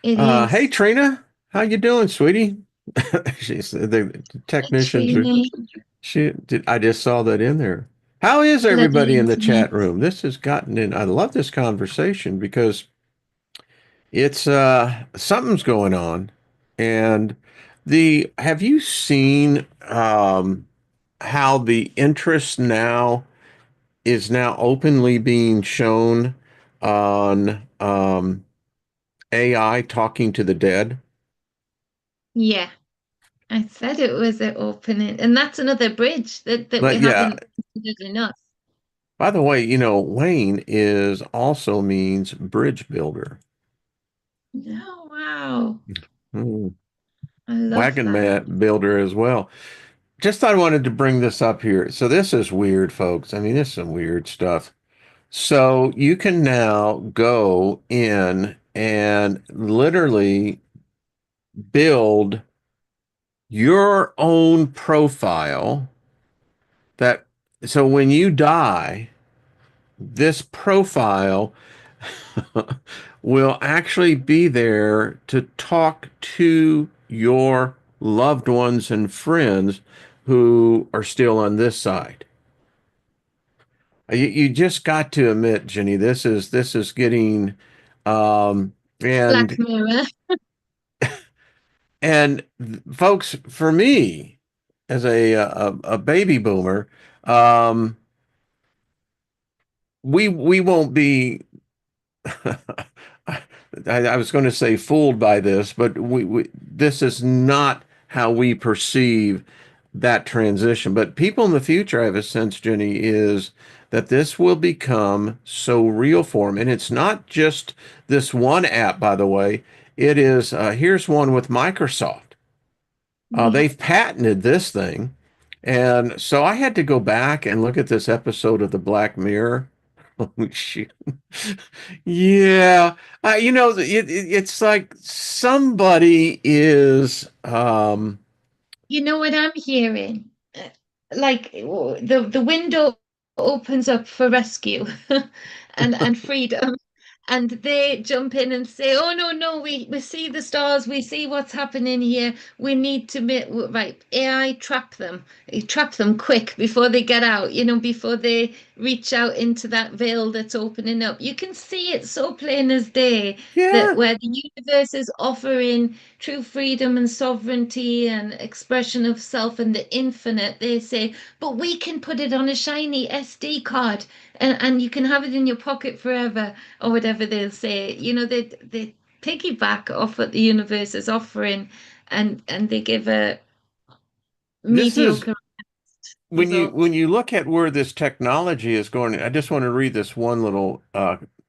it Hey is. Trina, how you doing, sweetie? She's the technicians are. Extremely She did. I just saw that in there. How is everybody lovely, in the isn't it? chat room? This has gotten in. I love this conversation because it's something's going on. And the have you seen how the interest now is now openly being shown on AI talking to the dead? Yeah, I said it was an opening, and that's another bridge that we But yeah, haven't considered enough. by the way, Wayne is also means bridge builder. Oh, wow. Hmm. I love Wagon that. mat builder as well. Just thought I wanted to bring this up here. So this is weird, folks. I mean, this is some weird stuff. So you can now go in and literally build your own profile that so when you die, this profile will actually be there to talk to your loved ones and friends who are still on this side. You just got to admit, Jenny, this is getting um Black and Mirror. and folks, for me as a baby boomer, um we won't be I was going to say fooled by this, but this is not how we perceive that transition. But people in the future, I have a sense, Jenny, is that this will become so real for them. And it's not just this one app, by the way. It is, here's one with Microsoft. Yeah. They've patented this thing. And so I had to go back and look at this episode of the Black Mirror. Oh, shoot. Yeah. It's like somebody is, You know what I'm hearing? Like the window opens up for rescue and freedom. And they jump in and say, "Oh no, no, we see the stars, we see what's happening here. We need to make right AI trap them quick before they get out. Before they reach out into that veil that's opening up. You can see it so plain as day that yeah, where the universe is offering true freedom and sovereignty and expression of self and the infinite, they say, but we can put it on a shiny SD card and you can have it in your pocket forever or whatever they'll say. They piggyback off what the universe is offering and they give a this is mediocre when you result. look at where this technology is going. I just want to read this one little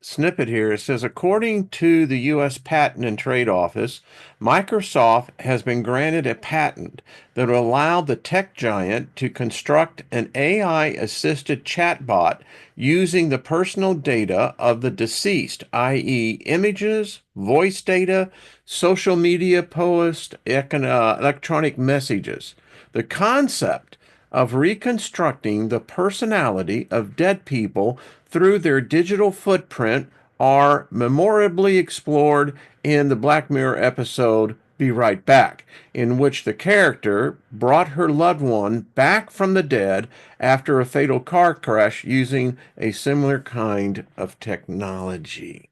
snippet here. It says, according to the U.S. Patent and Trade Office, Microsoft has been granted a patent that will allow the tech giant to construct an AI-assisted chatbot using the personal data of the deceased, i.e., images, voice data, social media posts, electronic messages. The concept of reconstructing the personality of dead people through their digital footprint are memorably explored in the Black Mirror episode Be Right Back, in which the character brought her loved one back from the dead after a fatal car crash using a similar kind of technology.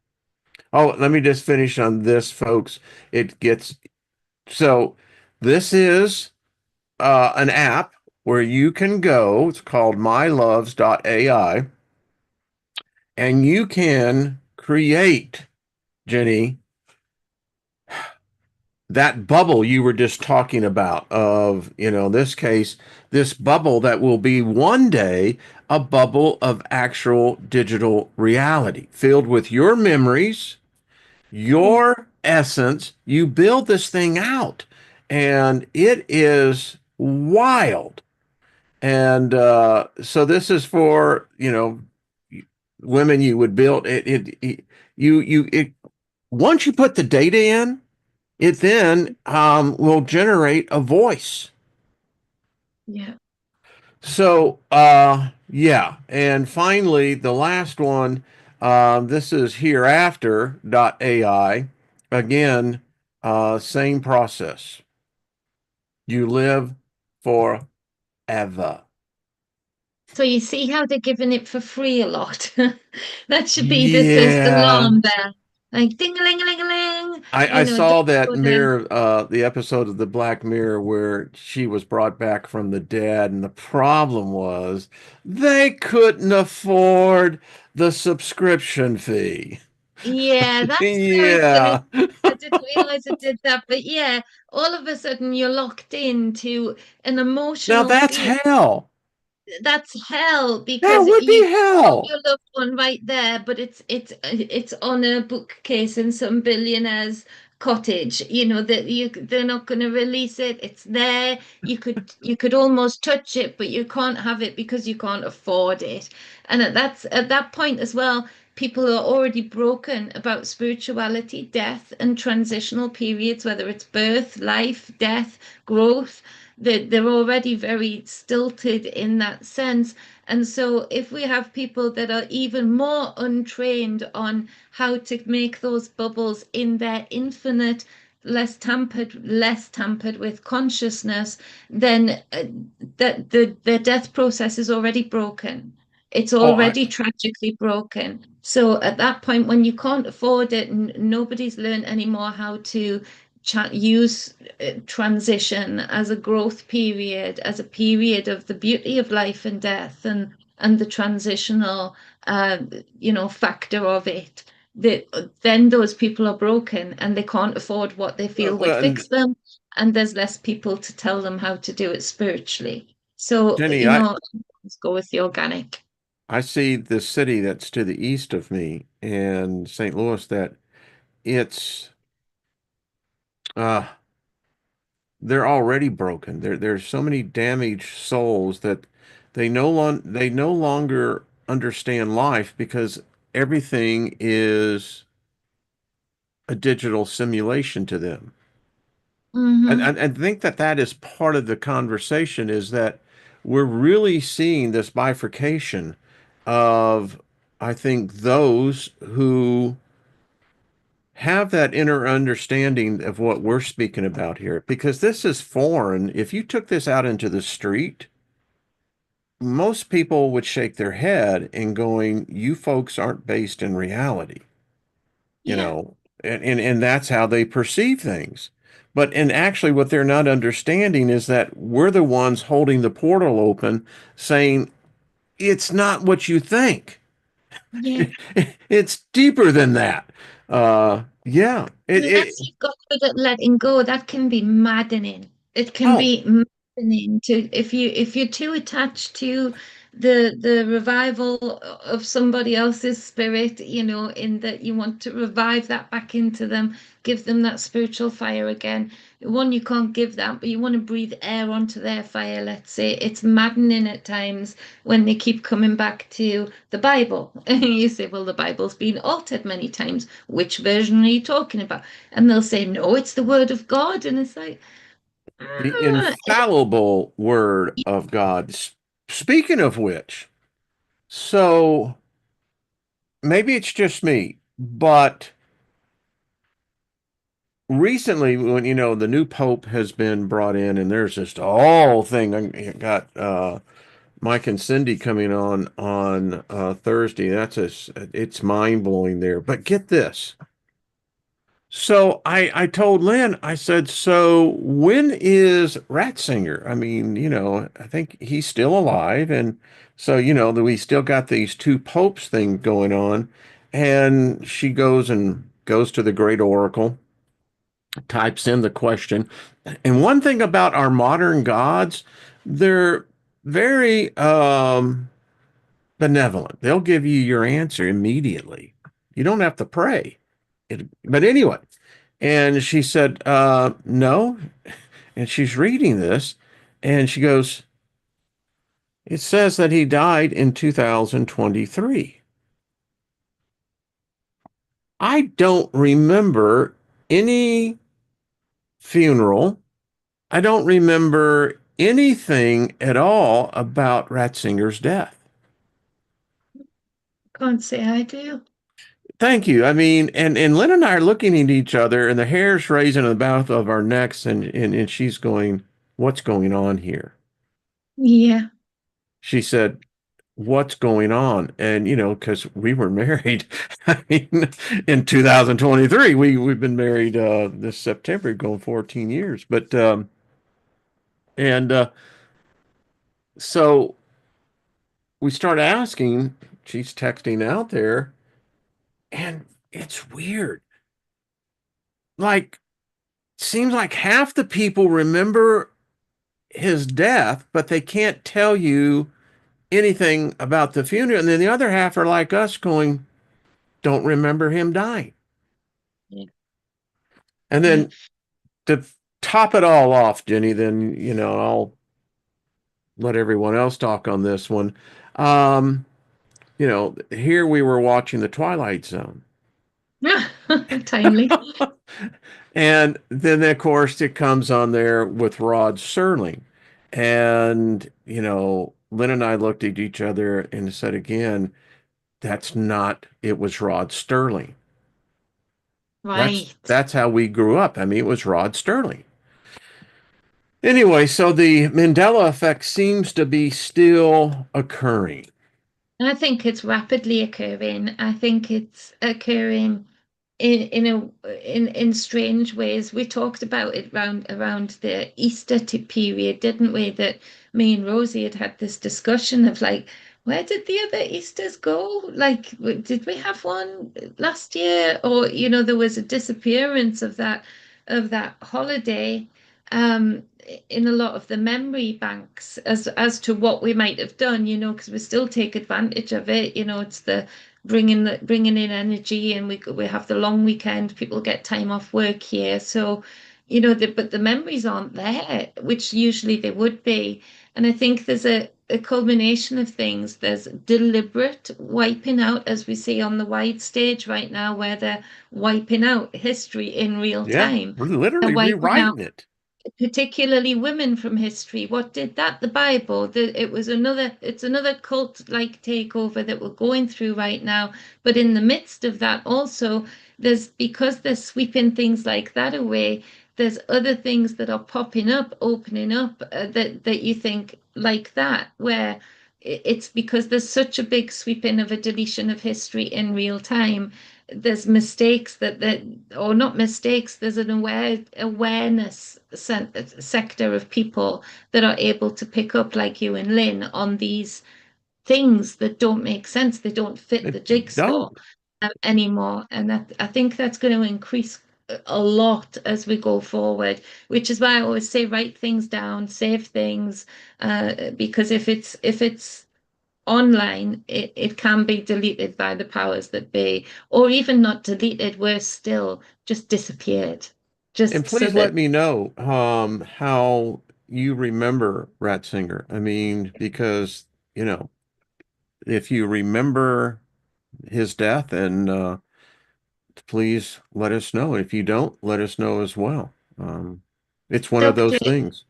Oh, let me just finish on this, folks. It gets so this is an app where you can go. It's called myloves.ai, and you can create, Jenny, that bubble you were just talking about of, in this case, this bubble that will be one day a bubble of actual digital reality filled with your memories, Yeah. your essence. You build this thing out, and it is wild. And so this is for, women you would build it once you put the data in, it then will generate a voice. Yeah. So yeah, and finally the last one, this is hereafter.ai. Again, same process. You live forever. So you see how they're giving it for free a lot. That should be the first Yeah. alarm bell. Like ding a ling a ling a ling. I Don't saw that go there. mirror, the episode of the Black Mirror where she was brought back from the dead, and the problem was they couldn't afford the subscription fee. Yeah, that's very funny. Yeah. I didn't realize it did that, but yeah, all of a sudden you're locked into an Now emotional that's fear. hell. That's hell That because would be you've got hell. your loved one right there, but it's on a bookcase in some billionaire's cottage. You know that they're not going to release it. It's there. You could almost touch it, but you can't have it because you can't afford it. And at that point as well, people are already broken about spirituality, death, and transitional periods, whether it's birth, life, death, growth. They're already very stilted in that sense. And so, if we have people that are even more untrained on how to make those bubbles in their infinite, less tampered with consciousness, then the death process is already broken. It's Oh, I already tragically broken. So at that point, when you can't afford it, nobody's learned anymore how to use transition as a growth period, as a period of the beauty of life and death, and the transitional, uh, factor of it. That then those people are broken and they can't afford what they feel would well, and fix them, and there's less people to tell them how to do it spiritually. So, Jenny, I let's go with the organic. I see the city that's to the east of me in St. Louis that it's uh they're already broken. There's so many damaged souls that they no longer understand life because everything is a digital simulation to them. Hmm. I think that that is part of the conversation is that we're really seeing this bifurcation of, I think, those who have that inner understanding of what we're speaking about here, because this is foreign. If you took this out into the street, most people would shake their head and going, "You folks aren't based in reality," you Yeah. know, and that's how they perceive things. But and actually, what they're not understanding is that we're the ones holding the portal open, saying it's not what you think. Yeah. It's deeper than that. Yeah. Unless you've got good at letting go, that can be maddening. It can Oh, be maddening to if you're too attached to the revival of somebody else's spirit, in that you want to revive that back into them, give them that spiritual fire again. One, you can't give that, but you want to breathe air onto their fire, let's say. It's maddening at times when they keep coming back to the Bible. You say, well, the Bible's been altered many times. Which version are you talking about? And they'll say, no, it's the word of God. And it's like, the ah, infallible word of God. Speaking of which, so maybe it's just me, but recently, when the new pope has been brought in, and there's this whole thing. I got Mike and Cindy coming on Thursday. It's mind blowing there. But get this. So I told Lynn, I said, so when is Ratzinger? I mean, I think he's still alive. And so, that we still got these two popes thing going on. And she goes to the great oracle, types in the question. And one thing about our modern gods, they're very benevolent. They'll give you your answer immediately. You don't have to pray. But anyway, and she said, no. And she's reading this and she goes, it says that he died in 2023. I don't remember any funeral. I don't remember anything at all about Ratzinger's death. can't say I do. Thank you. I mean, and Lynn and I are looking at each other and the hair's raising on the back of our necks and she's going, what's going on here? Yeah. She said, what's going on? And because we were married, I mean, in 2023, we've been married this September, going 14 years. But and so we start asking, she's texting out there, and it's weird. Like, seems like half the people remember his death, but they can't tell you anything about the funeral. And then the other half are like us going, don't remember him dying. Yeah. And Yeah. then to top it all off, Jenny, then, I'll let everyone else talk on this one. Um, here we were watching The Twilight Zone. Timely. And then, of course, it comes on there with Rod Serling. And, Lynn and I looked at each other and said again, that's not, it was Rod Sterling. That's Right. that's how we grew up. I mean, it was Rod Sterling. Anyway, so the Mandela effect seems to be still occurring. I think it's rapidly occurring. I think it's occurring in strange ways. We talked about it around the period, didn't we? That me and Rosie had this discussion of like, where did the other Easters go? Like, did we have one last year? Or, there was a disappearance of that holiday in a lot of the memory banks as to what we might have done, because we still take advantage of it. It's the bringing in energy, and we have the long weekend. People get time off work here, so but the memories aren't there, which usually they would be. And I think there's a culmination of things. There's deliberate wiping out, as we see on the wide stage right now, where they're wiping out history in real Yeah, time. we're They're literally wiping out rewriting it. particularly women from history. What did that? The Bible. It's another cult like takeover that we're going through right now. But in the midst of that, also, because they're sweeping things like that away, there's other things that are popping up, opening up that you think like that, where it's because there's such a big sweeping of a deletion of history in real time. There's mistakes or not mistakes, there's an awareness sector of people that are able to pick up, like you and Lynn, on these things that don't make sense. They don't fit It the jigsaw don't. anymore. And I think that's going to increase a lot as we go forward, which is why I always say write things down, save things, because if it's online, it can be deleted by the powers that be, or even not deleted, worse still, just disappeared. And Just so please let that me know how you remember Ratzinger. I mean, because, you know, if you remember his death, and please let us know. If you don't, let us know as well. Um, it's one of Dr. those things.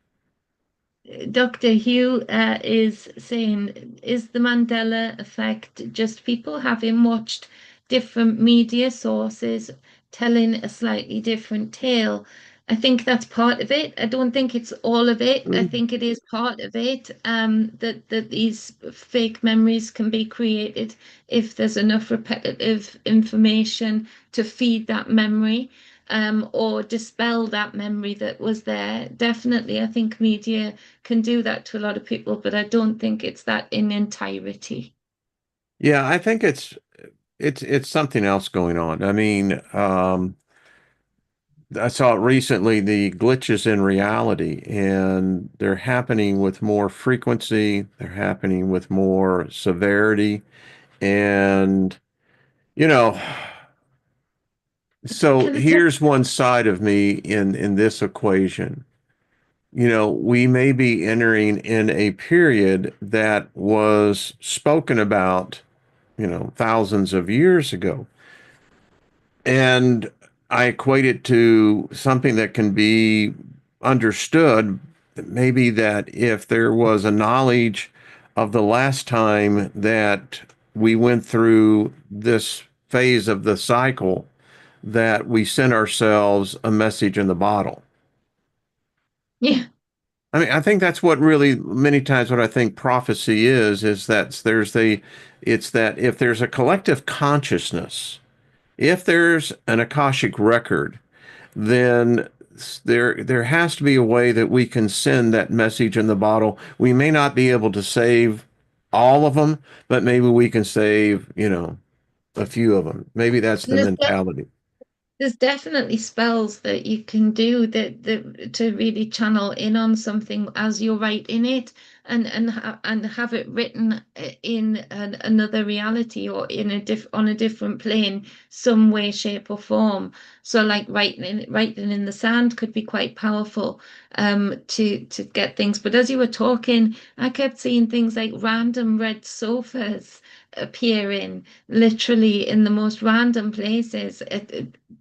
Dr. Hugh is saying, is the Mandela effect just people having watched different media sources telling a slightly different tale? I think that's part of it. I don't think it's all of it. I Mm. think it is part of it, that these fake memories can be created if there's enough repetitive information to feed that memory, or dispel that memory that was there. Definitely, I think media can do that to a lot of people, but I don't think it's that in entirety. Yeah, I think it's something else going on. I mean, I saw it recently, the glitches in reality, and they're happening with more frequency, they're happening with more severity, and you know, so Can I tell here's one side of me in this equation. We may be entering in a period that was spoken about, thousands of years ago. And I equate it to something that can be understood, maybe that if there was a knowledge of the last time that we went through this phase of the cycle, that we sent ourselves a message in the bottle. Yeah, I mean, I think that's what really many times what I think prophecy is that it's that if there's a collective consciousness, if there's an Akashic record, then there has to be a way that we can send that message in the bottle. We may not be able to save all of them, but maybe we can save, a few of them. Maybe that's the And mentality. there's definitely spells that you can do that to really channel in on something as you're writing it, and have it written in another reality, or in a on a different plane, some way, shape, or form. So like writing in the sand could be quite powerful to get things. But as you were talking, I kept seeing things like random red sofas appearing literally in the most random places.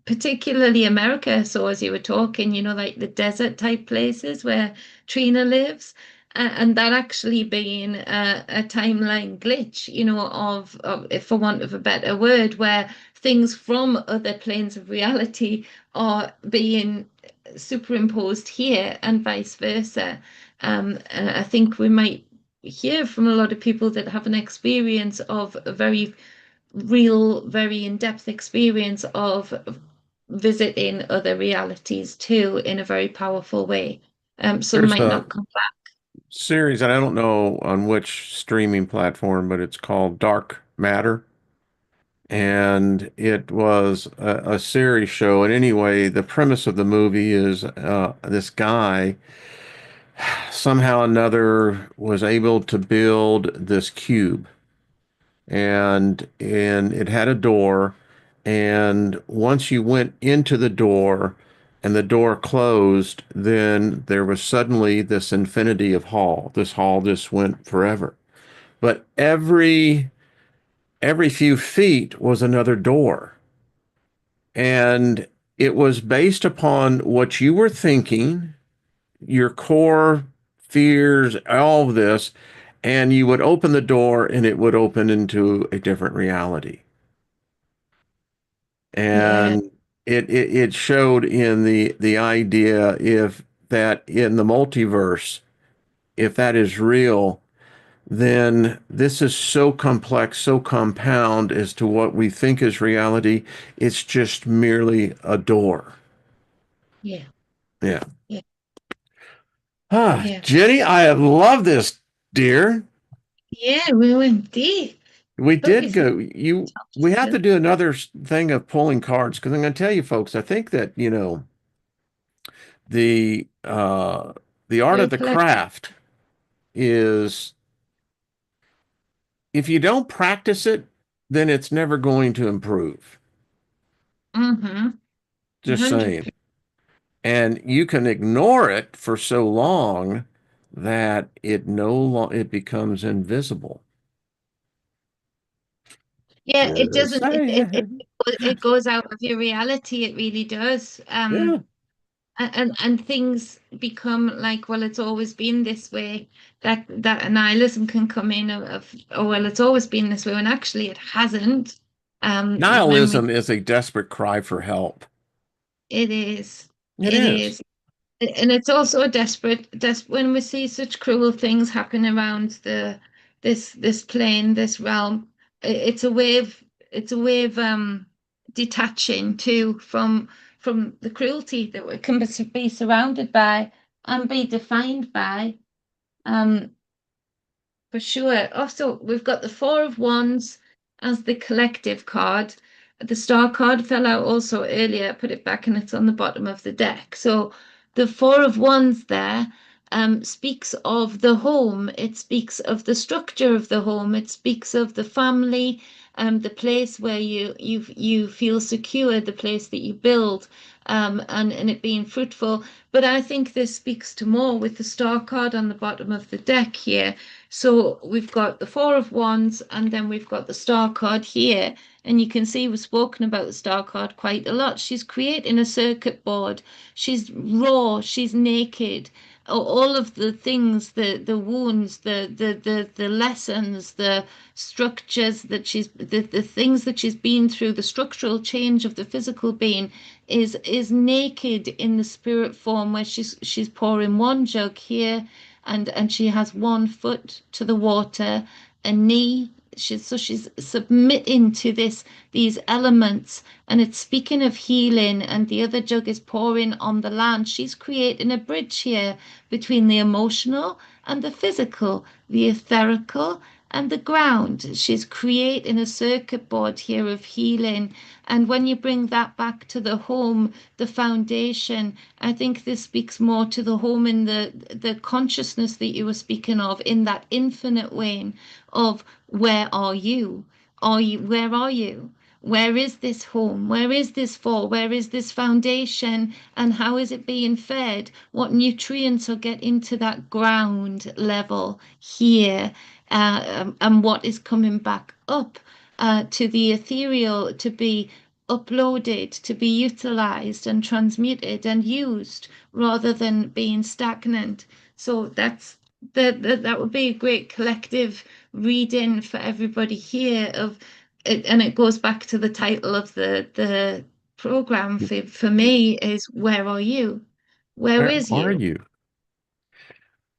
Particularly America. So as you were talking, like the desert type places where Trina lives, and that actually being a timeline glitch, of, if for want of a better word, where things from other planes of reality are being superimposed here and vice versa. And I think we might hear from a lot of people that have an experience of a very real, very in-depth experience of visiting other realities too in a very powerful way. Some There's might a not come back. series, and I don't know on which streaming platform, but it's called Dark Matter. And it was a series show. And anyway, the premise of the movie is this guy somehow or another was able to build this cube, and it had a door, and once you went into the door and the door closed, then there was suddenly this infinity of hall. This hall just went forever. But every few feet was another door. And it was based upon what you were thinking, your core fears, all of this, and you would open the door and it would open into a different reality. Yeah, And it showed in the idea, if that in the multiverse, if that is real, then this is so complex, so compound as to what we think is reality. It's just merely a door. yeah, Yeah. yeah, Ah, yeah. Jenny, I have loved this, dear. Yeah, we went deep. We But did go. We have to do another thing of pulling cards, because I'm going to tell you, folks, I think that, the uh the art your of the collective. craft is, if you don't practice it, then it's never going to improve. Mm-hmm. Just 100%. saying. And you can ignore it for so long that it becomes invisible. Yeah, it Just doesn't. saying. It goes out of your reality. It really does. Yeah. And things become like, well, it's always been this way. That nihilism can come in of, oh, well, it's always been this way, when actually it hasn't. When we Nihilism is a desperate cry for help. It is, It it is. is. And it's also a when we see such cruel things happen around this plane, this realm. It's a way of detaching too from the cruelty that we can be surrounded by and be defined by. Um, for sure. Also, we've got the Four of Wands as the collective card. The Star card fell out also earlier. I put it back and it's on the bottom of the deck. So the Four of Wands there speaks of the home. It speaks of the structure of the home. It speaks of the family, the place where you feel secure, the place that you build, and it being fruitful. But I think this speaks to more with the Star card on the bottom of the deck here. So we've got the Four of Wands, and then we've got the Star card here. And you can see we've spoken about the Star card quite a lot. She's creating a circuit board. She's raw, she's naked. All of the things, the wounds, the lessons, the structures that the things that she's been through, the structural change of the physical being is naked in the spirit form, where she's pouring one jug here, and she has one foot to the water, a knee. She's submitting to these elements, and it's speaking of healing, and the other jug is pouring on the land. She's creating a bridge here between the emotional and the physical, the etherical and the ground. She's creating a circuit board here of healing. And when you bring that back to the home, the foundation, I think this speaks more to the home in the consciousness that you were speaking of, in that infinite way of where are you? Where are you? Where is this home? Where is this for? Where is this foundation? And how is it being fed? What nutrients are getting to that ground level here? And what is coming back up to the ethereal to be uploaded, to be utilized and transmuted and used rather than being stagnant. So that would be a great collective reading for everybody here of it, and it goes back to the title of the program for me is Where Are You? Where Where is are you? you?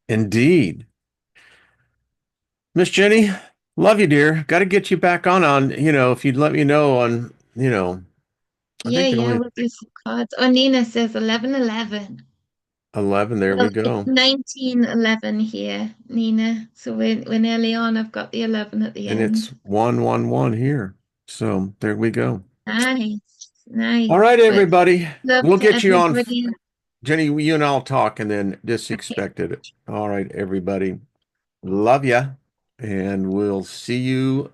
Indeed. Miss Jenny, love you, dear. Got to get you back on, if you'd let me know on, I Yeah, think the yeah, only we'll do some cards. Oh, Nina says 11:11. 11. There we Well, it's go. 19:11 here, Nina. So we're nearly on. I've got the 11 at the And it's end. 111 here. So there we go. Nice, All nice. right, But everybody. love We'll to get you on. everybody. Jenny, you and I'll talk and then Okay. expected it. All right, everybody. Love ya. And we'll see you